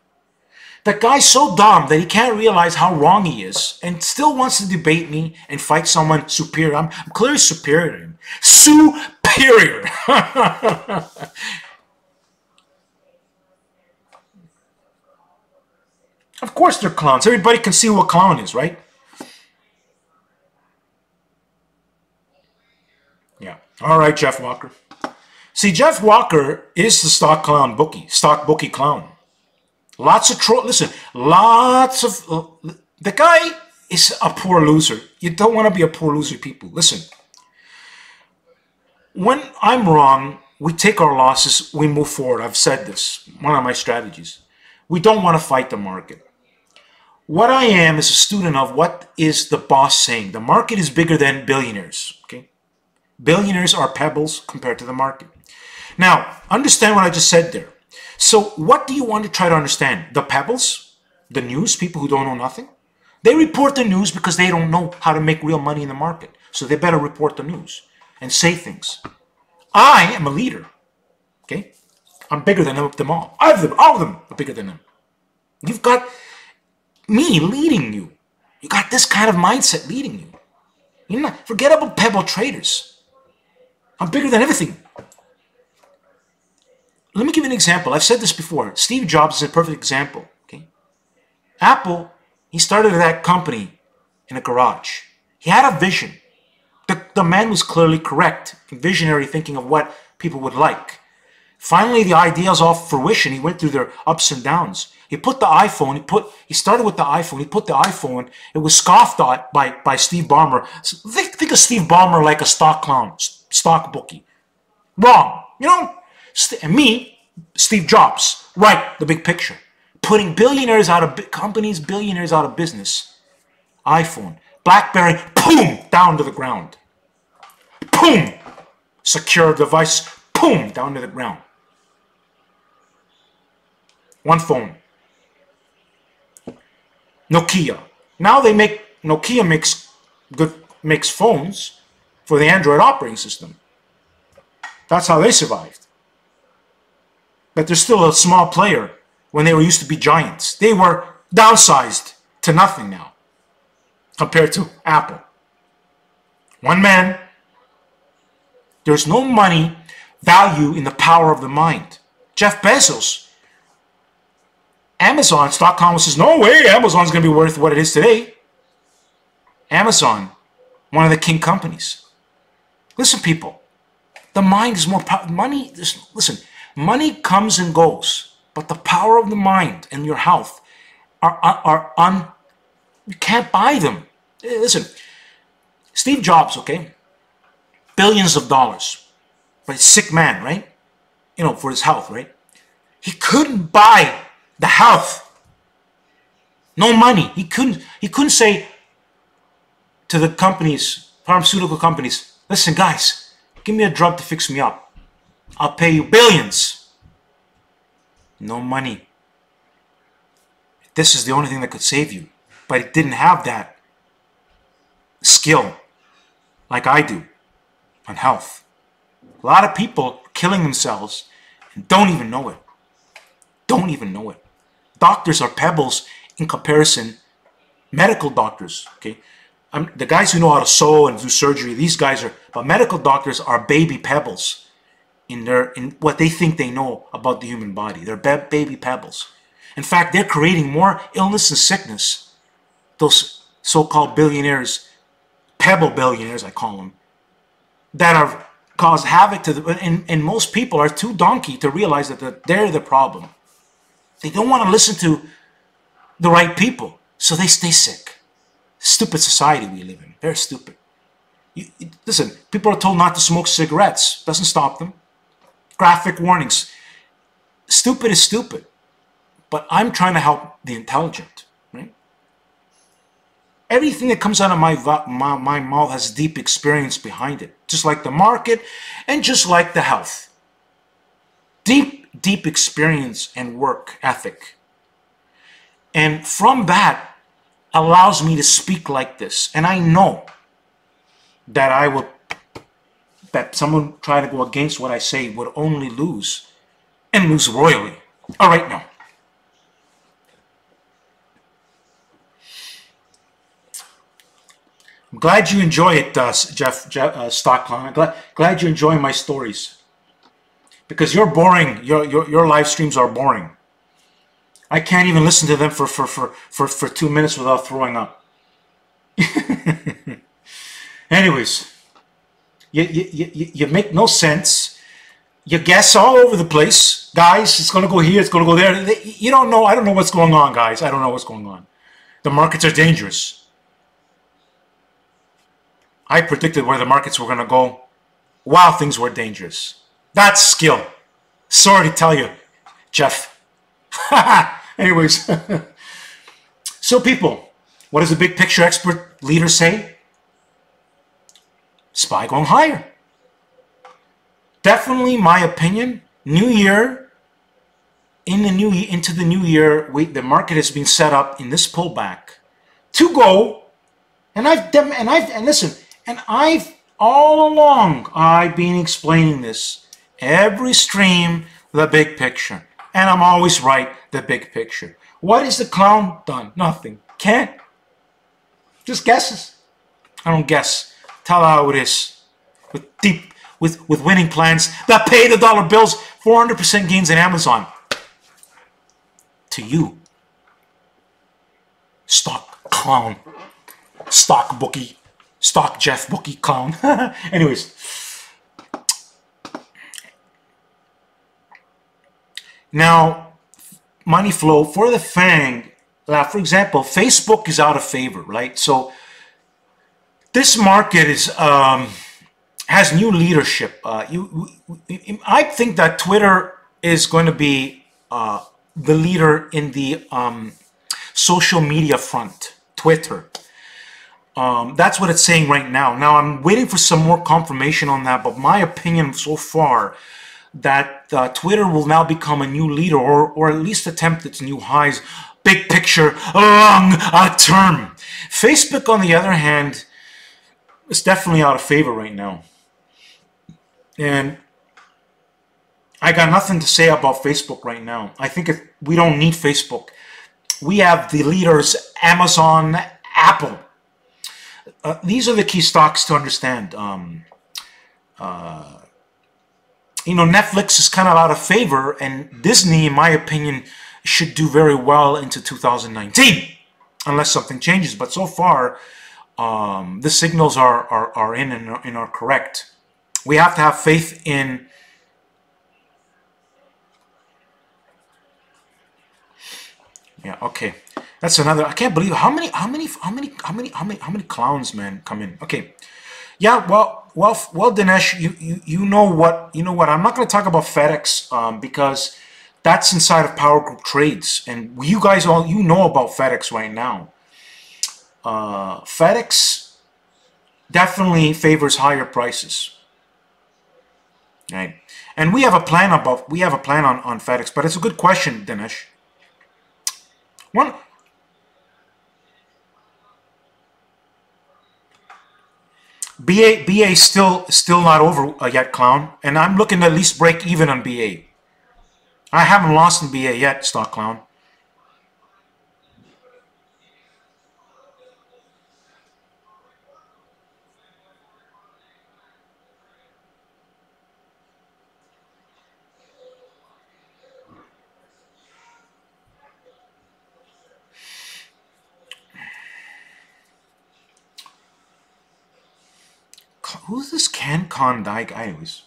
That guy's so dumb that he can't realize how wrong he is and still wants to debate me and fight someone superior. I'm clearly superior to him. Superior! Of course they're clowns. Everybody can see who a clown is, right? Yeah. All right, Jeff Walker. See, Jeff Walker is the stock bookie clown. Lots of troll. Listen, lots of. The guy is a poor loser. You don't want to be a poor loser, people. Listen. When I'm wrong, we take our losses, we move forward. I've said this, one of my strategies. We don't want to fight the market. What I am is a student of what is the boss saying. The market is bigger than billionaires. Okay, billionaires are pebbles compared to the market. Now, understand what I just said there. So what do you want to try to understand? The pebbles, the news, people who don't know nothing? They report the news because they don't know how to make real money in the market. So they better report the news and say things. I am a leader. Okay, I'm bigger than them all. All of them are bigger than them. You've got me leading you. You got this kind of mindset leading you. You're not, forget about pebble traders. I'm bigger than everything. Let me give you an example. I've said this before. Steve Jobs is a perfect example. Okay, Apple, he started that company in a garage. He had a vision. The man was clearly correct, visionary thinking of what people would like. Finally, the ideas off fruition. He went through their ups and downs. He put the iPhone, he started with the iPhone, he put the iPhone, it was scoffed at by Steve Ballmer. Think of Steve Ballmer like a stock clown, stock bookie. Wrong, you know? And me, Steve Jobs, right, the big picture. Putting billionaires out of companies, billionaires out of business. iPhone, BlackBerry, boom, down to the ground. Boom, secure device, boom, down to the ground. One phone. Nokia. Now Nokia makes phones for the Android operating system. That's how they survived. But they're still a small player when they were used to be giants. They were downsized to nothing now compared to Apple. One man. There's no money value in the power of the mind. Jeff Bezos. Amazon, stock analyst says, no way, Amazon's going to be worth what it is today. Amazon, one of the king companies. Listen, people, the mind is more powerful. Money, listen, money comes and goes, but the power of the mind and your health you can't buy them. Listen, Steve Jobs, okay, billions of dollars, but he's a sick man, right? You know, for his health, right? He couldn't buy the health. No money. He couldn't say to the companies, pharmaceutical companies, listen guys, give me a drug to fix me up. I'll pay you billions. No money. This is the only thing that could save you. But it didn't have that skill like I do on health. A lot of people killing themselves and don't even know it. Don't even know it. Doctors are pebbles in comparison. Medical doctors, okay? The guys who know how to sew and do surgery, these guys are, but medical doctors are baby pebbles in what they think they know about the human body. They're baby pebbles. In fact, they're creating more illness and sickness. Those so-called billionaires, pebble billionaires, I call them, that are cause havoc to the, and most people are too donkey to realize that they're the problem. They don't want to listen to the right people, so they stay sick. Stupid society we live in, very stupid. Listen, people are told not to smoke cigarettes. Doesn't stop them. Graphic warnings. Stupid is stupid, but I'm trying to help the intelligent, right? Everything that comes out of my mouth has deep experience behind it, just like the market and just like the health. Deep experience and work ethic. And from that allows me to speak like this. And I know that that someone trying to go against what I say would only lose, and lose royally. All right, now. I'm glad you enjoy it, Jeff Stockland. Glad you enjoy my stories. Because you're boring. Your live streams are boring. I can't even listen to them for 2 minutes without throwing up. Anyways, you make no sense. You guess all over the place. Guys, it's going to go here, it's going to go there. You don't know. I don't know what's going on, guys. I don't know what's going on. The markets are dangerous. I predicted where the markets were going to go wow, things were dangerous. That's skill. Sorry to tell you, Jeff. Anyways, so people, what does the big picture expert leader say? SPY going higher. Definitely, my opinion. New year, into the new year, the market has been set up in this pullback to go. And I've all along I've been explaining this every stream, the big picture, and I'm always right. The big picture. What has the clown done? Nothing. Can't. Just guesses. I don't guess. Tell how it is. With winning plans that pay the dollar bills, 400% gains in Amazon. To you, stock clown, stock bookie, stock Jeff bookie clown. Anyways, now money flow for the FANG. For example, Facebook is out of favor, right? So this market is has new leadership. I think that Twitter is going to be the leader in the social media front. Twitter. That's what it's saying right now. Now I'm waiting for some more confirmation on that, but my opinion so far that Twitter will now become a new leader, or at least attempt its new highs. Big picture, long term. Facebook, on the other hand, is definitely out of favor right now. And I got nothing to say about Facebook right now. I think we don't need Facebook. We have the leaders, Amazon, Apple. These are the key stocks to understand. Netflix is kind of out of favor, and Disney, in my opinion, should do very well into 2019, unless something changes. But so far, the signals are in and are correct. We have to have faith in okay. That's another. I can't believe how many clowns, man, come in. Okay. Yeah, well, Dinesh, you know what? I'm not going to talk about FedEx because that's inside of Power Group Trades, and you guys all know about FedEx right now. FedEx definitely favors higher prices. Right, and we have a plan on FedEx, but it's a good question, Dinesh. BA still not over yet, clown, and I'm looking to at least break even on BA. I haven't lost in BA yet, stock clown. Who's this CanCon guy? Anyways,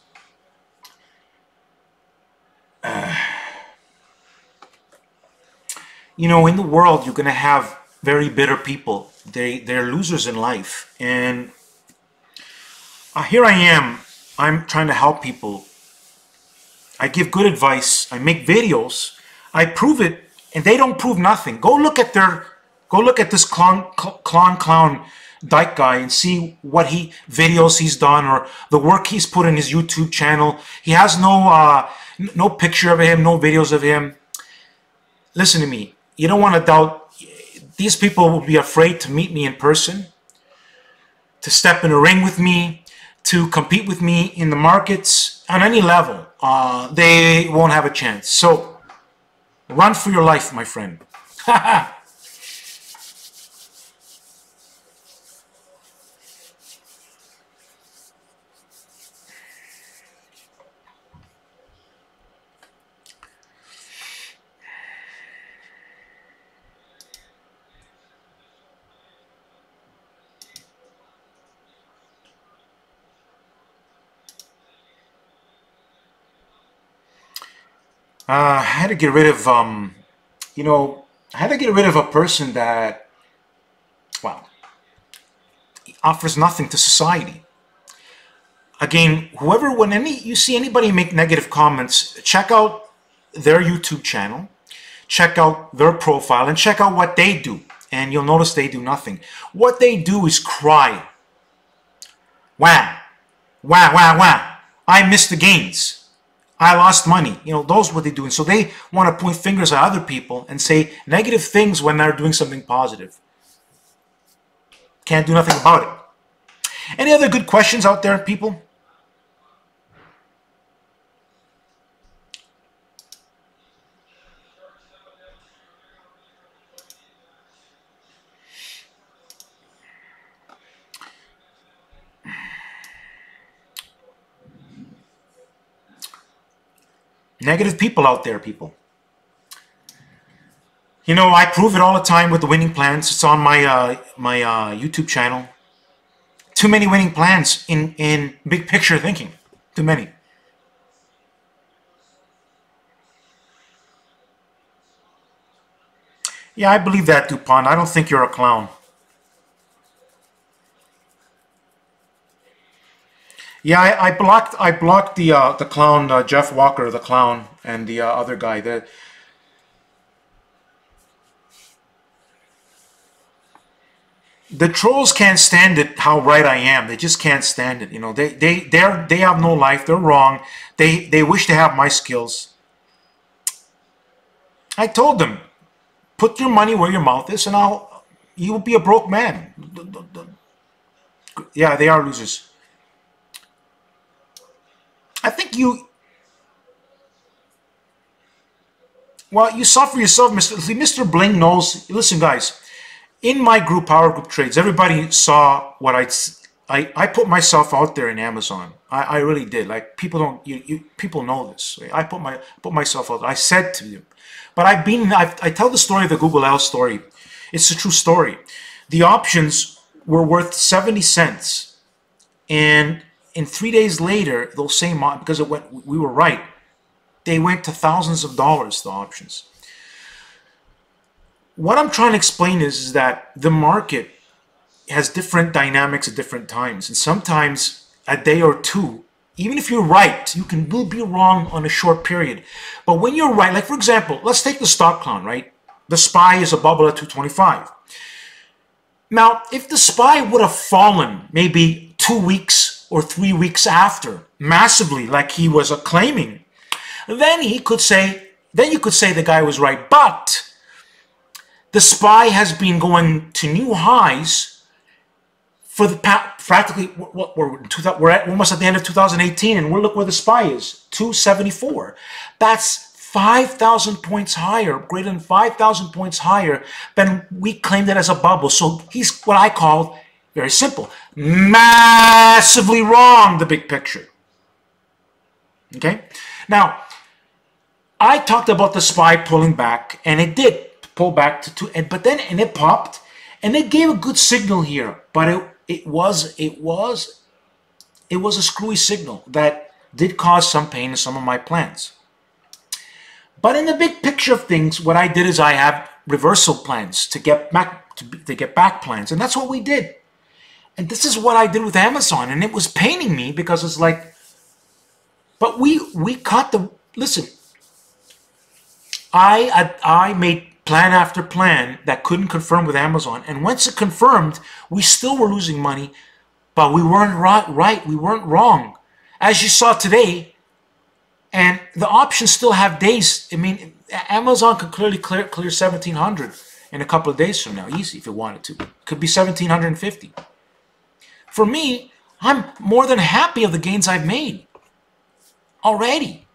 in the world, you're gonna have very bitter people. They're losers in life, and here I am. I'm trying to help people. I give good advice. I make videos. I prove it, and they don't prove nothing. Go look at this clown Dyke guy and see what videos he's done or the work he's put in his YouTube channel. He has no picture of him, no videos of him. Listen to me. You don't want to doubt. These people will be afraid to meet me in person, to step in a ring with me, to compete with me in the markets on any level. They won't have a chance. So run for your life, my friend. I had to get rid of, I had to get rid of a person that, well, offers nothing to society. Again, when you see anybody make negative comments, check out their YouTube channel, check out their profile, and check out what they do. And you'll notice they do nothing. What they do is cry. Wah, wah, wah, wah. I missed the gains. I lost money. You know, those are what they do. And so they want to point fingers at other people and say negative things when they're doing something positive. Can't do nothing about it. Any other good questions out there, people? Negative people out there, people. You know, I prove it all the time with the winning plans. It's on my YouTube channel. Too many winning plans in big picture thinking. Too many. Yeah, I believe that, DuPont. I don't think you're a clown. Yeah, I blocked the clown, Jeff Walker, the clown, and the other guy. The trolls can't stand it how right I am. They just can't stand it. You know, they have no life. They're wrong. They wish to have my skills. I told them, put your money where your mouth is, and you will be a broke man. Yeah, they are losers. I think well, you saw for yourself, Mr. Bling knows. Listen, guys. In my group, Power Group Trades, everybody saw what I put myself out there in Amazon. I really did. Like, people don't, people know this. Right? I put myself out there. I said to you, but I tell the story of the Google L story. It's a true story. The options were worth 70 cents, and in 3 days later, those same, because we were right, they went to thousands of dollars. The options. What I'm trying to explain is that the market has different dynamics at different times. And sometimes a day or two, even if you're right, you can be wrong on a short period. But when you're right, like for example, let's take the stock clown, right? The SPY is a bubble at 225. Now, if the SPY would have fallen maybe 2 weeks or 3 weeks after, massively, like he was claiming, then you could say the guy was right. But the SPY has been going to new highs for the practically, we're almost at the end of 2018, and look where the SPY is, 274. That's 5,000 points higher, greater than 5,000 points higher than we claimed it as a bubble. So he's what I call, very simple, massively wrong, the big picture. Okay? Now, I talked about the SPY pulling back, and it did pull back to 2, but then it popped, and it gave a good signal here, but it was a screwy signal that did cause some pain in some of my plans. But in the big picture of things, what I did is I have reversal plans to get back plans, and that's what we did. And this is what I did with Amazon, and it was paining me because it's like, but we caught the, listen, I made plan after plan that couldn't confirm with Amazon, and once it confirmed, we still were losing money, but we weren't right, we weren't wrong. As you saw today, and the options still have days. I mean, Amazon could clearly clear 1,700 in a couple of days from now, easy if it wanted to. Could be 1,750. For me, I'm more than happy of the gains I've made already.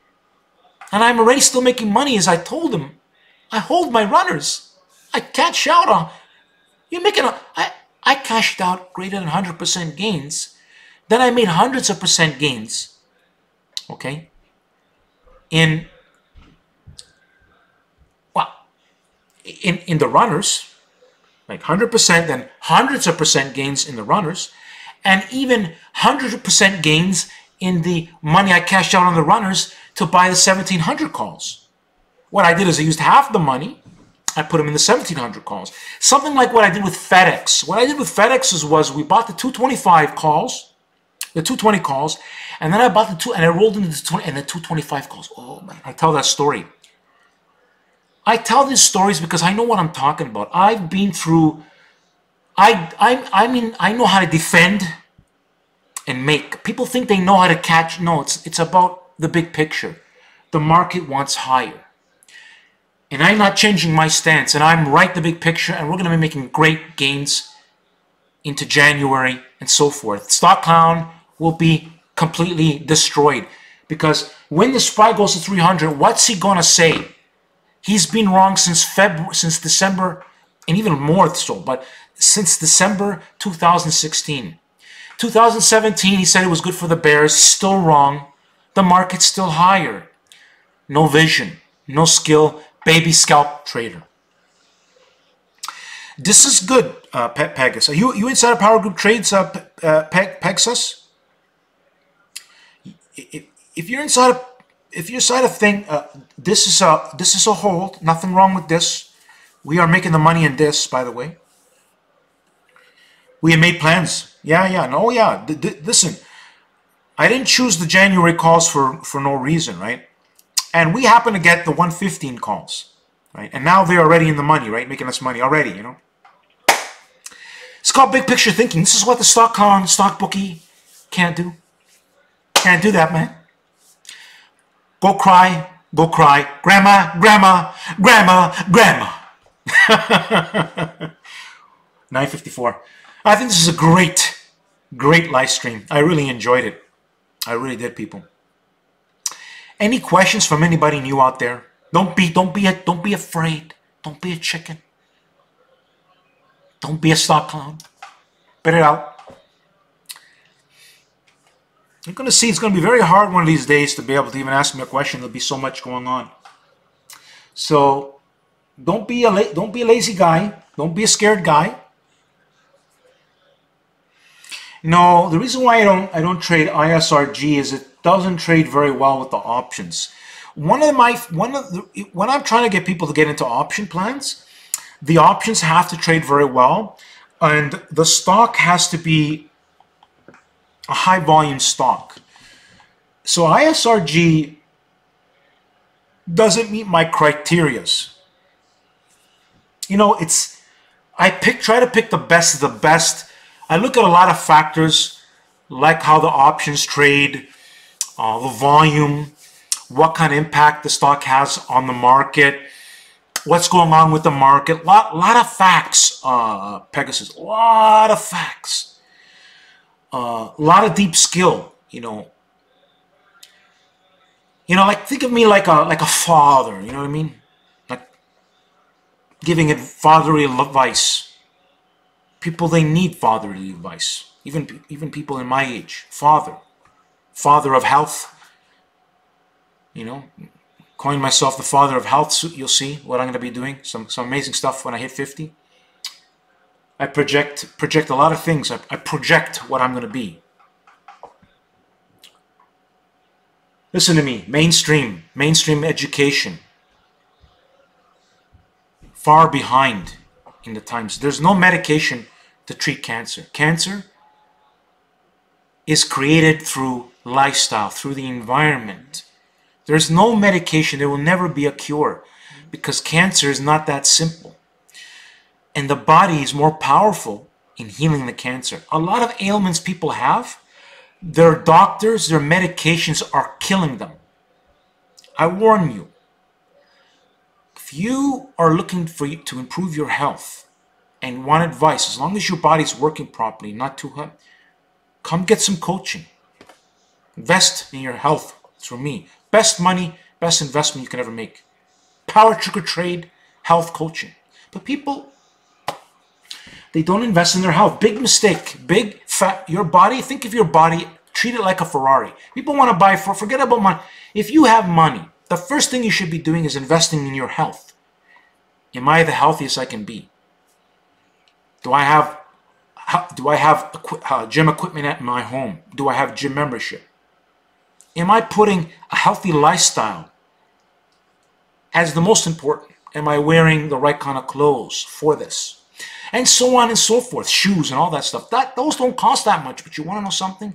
And I'm already still making money, as I told them. I hold my runners. I cash out on. You're making I cashed out greater than 100% gains. Then I made hundreds of percent gains. Okay? In the runners, like 100%, then hundreds of percent gains in the runners, and even 100% gains in the money I cashed out on the runners to buy the 1,700 calls. What I did is I used half the money, I put them in the 1,700 calls. Something like what I did with FedEx. What I did with FedEx was we bought the 225 calls, The 220 calls, and then I bought the and I rolled into the 20 and the 225 calls. Oh man, I tell that story. I tell these stories because I know what I'm talking about. I've been through. I mean, I know how to defend and make. People think they know how to catch. No, it's about the big picture. The market wants higher. And I'm not changing my stance. And I'm right the big picture. And we're going to be making great gains into January and so forth. Stock Clown will be completely destroyed. Because when the SPY goes to 300, what's he going to say? He's been wrong since December, and even more so, but since December 2016. 2017, he said it was good for the bears. Still wrong. The market's still higher. No vision, no skill, baby scalp trader. This is good, Pegasus. Are you inside of Power Group Trades, Pegasus? If you're inside of thing, this is a hold. Nothing wrong with this. We are making the money in this, by the way. We have made plans. Yeah. No, yeah. Listen, I didn't choose the January calls for no reason, right? And we happen to get the 115 calls, right? And now they're already in the money, right? Making us money already, you know? It's called big picture thinking. This is what the stock bookie can't do. Can't do that, man. Go cry, grandma, grandma, grandma, grandma. 9:54. I think this is a great live stream. I really enjoyed it. I really did, people. Any questions from anybody new out there? Don't be afraid. Don't be a chicken. Don't be a stock clown. Spit it out. You're going to see it's going to be very hard one of these days to be able to even ask me a question. There'll be so much going on. So don't be a lazy guy. Don't be a scared guy. No, the reason why I don't trade ISRG is it doesn't trade very well with the options. When I'm trying to get people to get into option plans, the options have to trade very well, and the stock has to be a high volume stock. So ISRG doesn't meet my criterias. You know, try to pick the best of the best. I look at a lot of factors, like how the options trade, the volume, what kind of impact the stock has on the market, what's going on with the market. Lot of facts, Pegasus. A lot of facts. A lot of deep skill. You know, like think of me like a father. You know what I mean? Like giving it fatherly advice. People, they need fatherly advice. Even people in my age. Father of health. You know, calling myself the father of health. You'll see what I'm going to be doing. Some amazing stuff when I hit 50. I project a lot of things. I project what I'm going to be. Listen to me. Mainstream education. Far behind in the times. There's no medication to treat cancer. Cancer is created through lifestyle, through the environment. There's no medication. There will never be a cure because cancer is not that simple. And the body is more powerful in healing the cancer. A lot of ailments people have, their doctors, their medications are killing them. I warn you, if you are looking to improve your health and want advice, as long as your body's working properly, not too hot, come get some coaching. Invest in your health through me. Best money, best investment you can ever make. Power Trigger Trade, health coaching. But people, they don't invest in their health. Big mistake. Big fat. Your body, think of your body, treat it like a Ferrari. People want to buy, forget about money. If you have money, the first thing you should be doing is investing in your health. Am I the healthiest I can be? Do I have gym equipment at my home? Do I have gym membership? Am I putting a healthy lifestyle as the most important? Am I wearing the right kind of clothes for this? And so on and so forth. Shoes and all that stuff. Those don't cost that much, but you want to know something?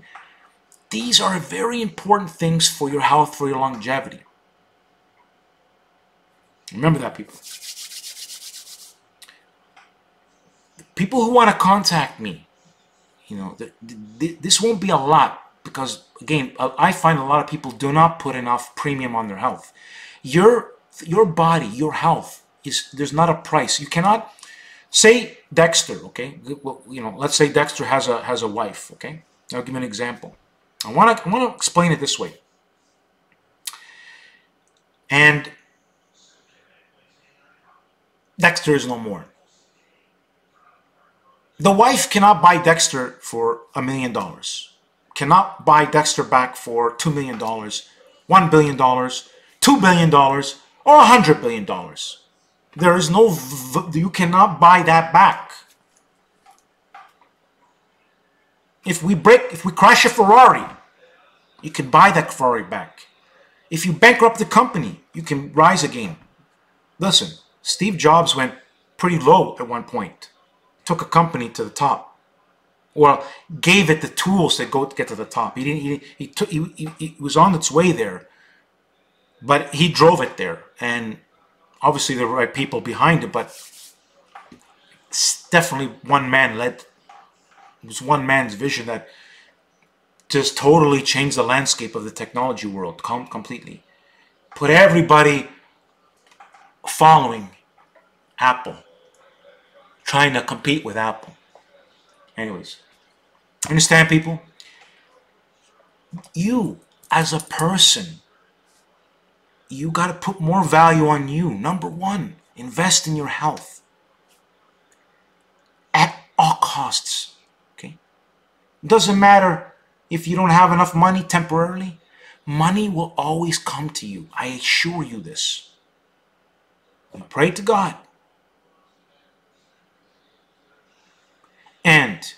These are very important things for your health, for your longevity. Remember that, people. People who want to contact me, you know, this won't be a lot because, again, I find a lot of people do not put enough premium on their health. Your body, your health, there's not a price. You cannot say Dexter, okay? Well, you know, let's say Dexter has a wife, okay? I'll give you an example. I want to explain it this way. And Dexter is no more. The wife cannot buy Dexter for $1 million. Cannot buy Dexter back for $2 million, $1 billion, $2 billion, or $100 billion. There is no, you cannot buy that back. If we crash a Ferrari, you can buy that Ferrari back. If you bankrupt the company, you can rise again. Listen, Steve Jobs went pretty low at one point. Took a company to the top. Well, gave it the tools to get to the top. He was on its way there, but he drove it there. And obviously the right people behind it, but it's definitely one man led. It was one man's vision that just totally changed the landscape of the technology world completely. Put everybody following Apple, trying to compete with Apple. Anyways, understand, people? You, as a person, you got to put more value on you. Number one, invest in your health at all costs. Okay? Doesn't matter if you don't have enough money temporarily. Money will always come to you. I assure you this. You pray to God. And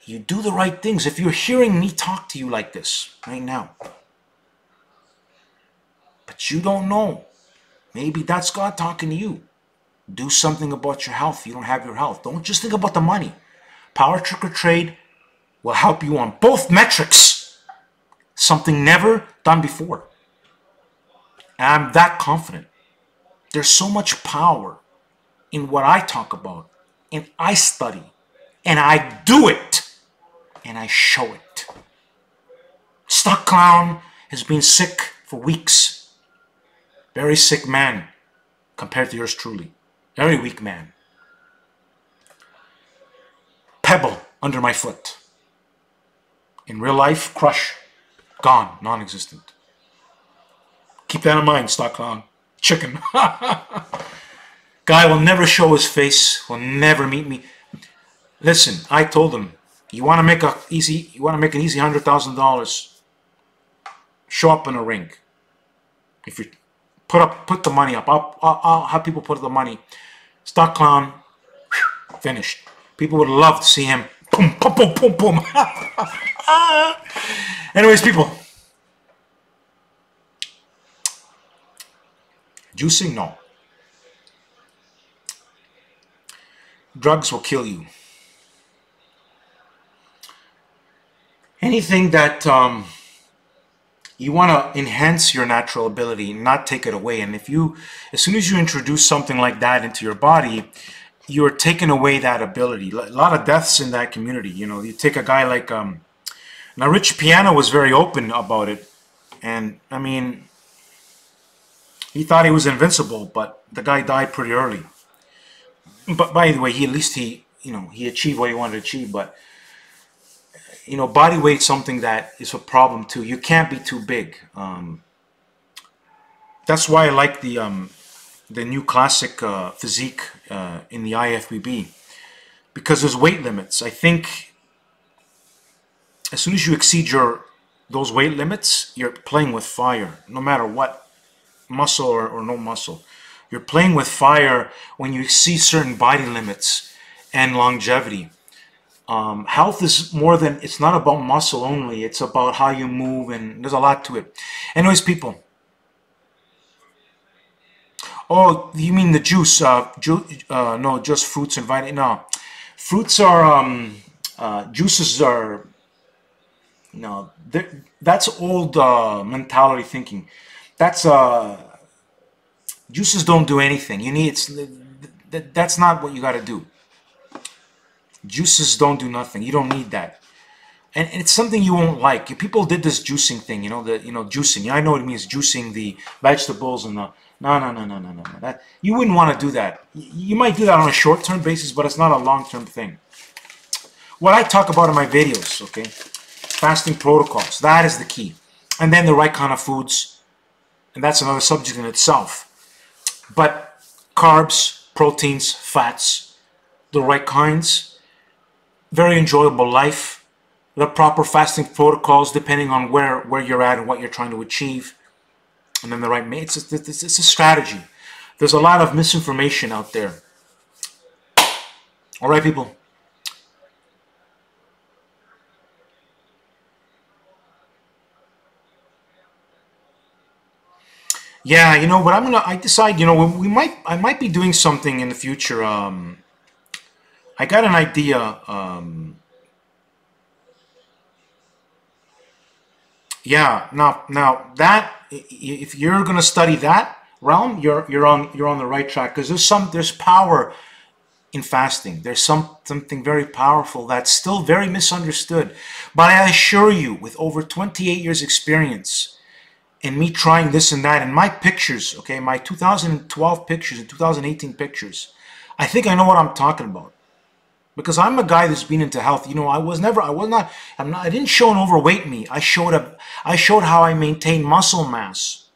you do the right things. If you're hearing me talk to you like this right now, but you don't know, maybe that's God talking to you. Do something about your health. You don't have your health. Don't just think about the money. Power Trick or Trade will help you on both metrics. Something never done before. And I'm that confident. There's so much power in what I talk about, and I study, and I do it, and I show it. Stock Clown has been sick for weeks. Very sick man compared to yours truly. Very weak man. Pebble under my foot. In real life, crush. Gone. Non-existent. Keep that in mind, Stock Clown. Chicken. Guy will never show his face. Will never meet me. Listen, I told him, you want to make an easy $100,000. Show up in a ring. If you put the money up, I'll have people put the money. Stock Clown, finished. People would love to see him. Boom, boom, boom, boom, boom. Anyways, people. Juicing, no. Drugs will kill you. Anything that you want to enhance your natural ability, not take it away. And as soon as you introduce something like that into your body, you're taking away that ability. A lot of deaths in that community. You know, you take a guy like now Rich Piano was very open about it, and I mean, he thought he was invincible, but the guy died pretty early. But by the way, he achieved what he wanted to achieve. But you know, body weight's something that is a problem too. You can't be too big. That's why I like the new classic physique in the IFBB, because there's weight limits. I think as soon as you exceed those weight limits, you're playing with fire, no matter what, muscle or no muscle. You're playing with fire when you see certain body limits and longevity. Health is more than, it's not about muscle only, it's about how you move, and there's a lot to it. Anyways, people. Oh, you mean the juice? No, just fruits and vitamins. No, fruits are, juices are No, that's old mentality thinking. That's juices don't do anything. You need that's not what you got to do. Juices don't do nothing. You don't need that. And it's something you won't like. People did this juicing thing, juicing. I know what it means, juicing the vegetables and the no. That you wouldn't want to do that. You might do that on a short-term basis, but it's not a long-term thing. What I talk about in my videos, okay, fasting protocols. That is the key, and then the right kind of foods, and that's another subject in itself. But carbs, proteins, fats, the right kinds, very enjoyable life. The proper fasting protocols depending on where you're at and what you're trying to achieve, and then the right it's a strategy. There's a lot of misinformation out there. All right, people. Yeah, you know, but I decide, I might be doing something in the future. I got an idea. Yeah, now that if you're gonna study that realm, you're on the right track, because there's power in fasting. There's something very powerful that's still very misunderstood. But I assure you, with over 28 years experience and me trying this and that, and my pictures, okay, my 2012 pictures and 2018 pictures, I think I know what I'm talking about. Because I'm a guy that's been into health. I didn't show an overweight me. I showed how I maintain muscle mass.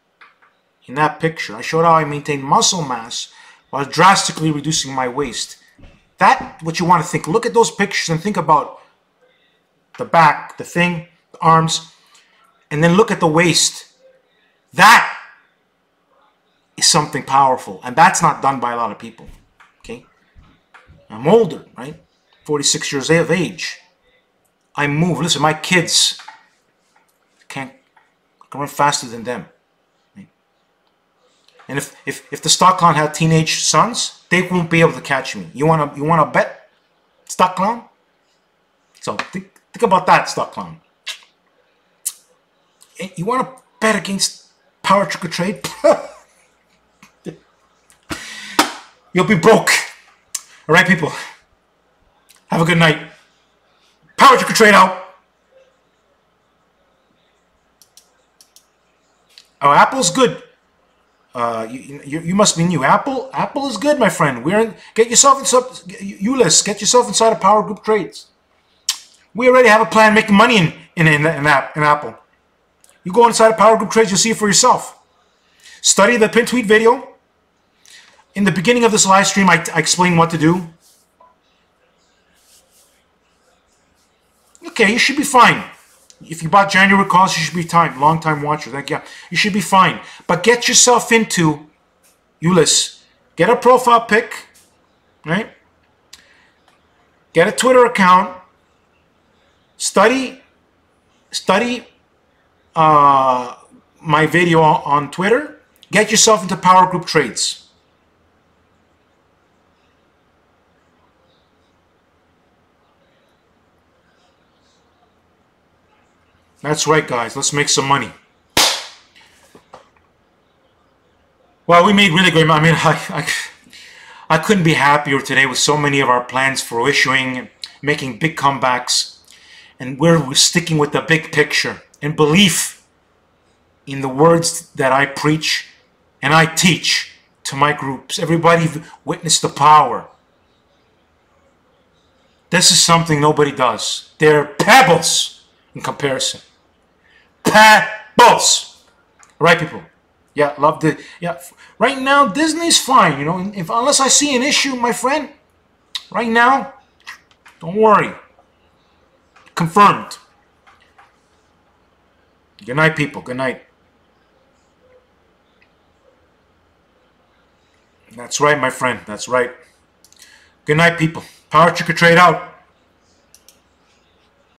In that picture, I showed how I maintain muscle mass while drastically reducing my waist. That's what you want to think. Look at those pictures and think about the back, the thing, the arms, and then look at the waist. That is something powerful, and that's not done by a lot of people. Okay? I'm older, right? 46 years of age. I move. Listen, my kids can't run faster than them. Right? And if the stock clown had teenage sons, they won't be able to catch me. You wanna bet, stock clown? So think about that, stock clown. You wanna bet against power trick or trade? You'll be broke. All right, people. Have a good night. Power trick or trade out. Oh, Apple's good. You must be new. Apple is good, my friend. Get yourself inside of Power Group Trades. We already have a plan making money in Apple. You go inside of Power Group Trades, you'll see it for yourself. Study the pin tweet video. In the beginning of this live stream, I explain what to do. Okay, you should be fine. If you bought January calls, you should be long time watcher. You should be fine. But get yourself into Ulyss. Get a profile pic, right? Get a Twitter account. Study my video on Twitter. Get yourself into Power Group Trades. That's right, guys. Let's make some money. Well, we made really great money. I mean, I couldn't be happier today with so many of our plans for issuing, making big comebacks, and we're sticking with the big picture and belief in the words that I preach and I teach to my groups. Everybody witness the power. This is something nobody does. They're pebbles in comparison. Pebbles. All right, people. Yeah, love the. Yeah, right now Disney's fine. Unless I see an issue, my friend. Right now, don't worry. Confirmed. Good night, people. Good night. That's right, my friend. That's right. Good night, people. Power trick or trade out.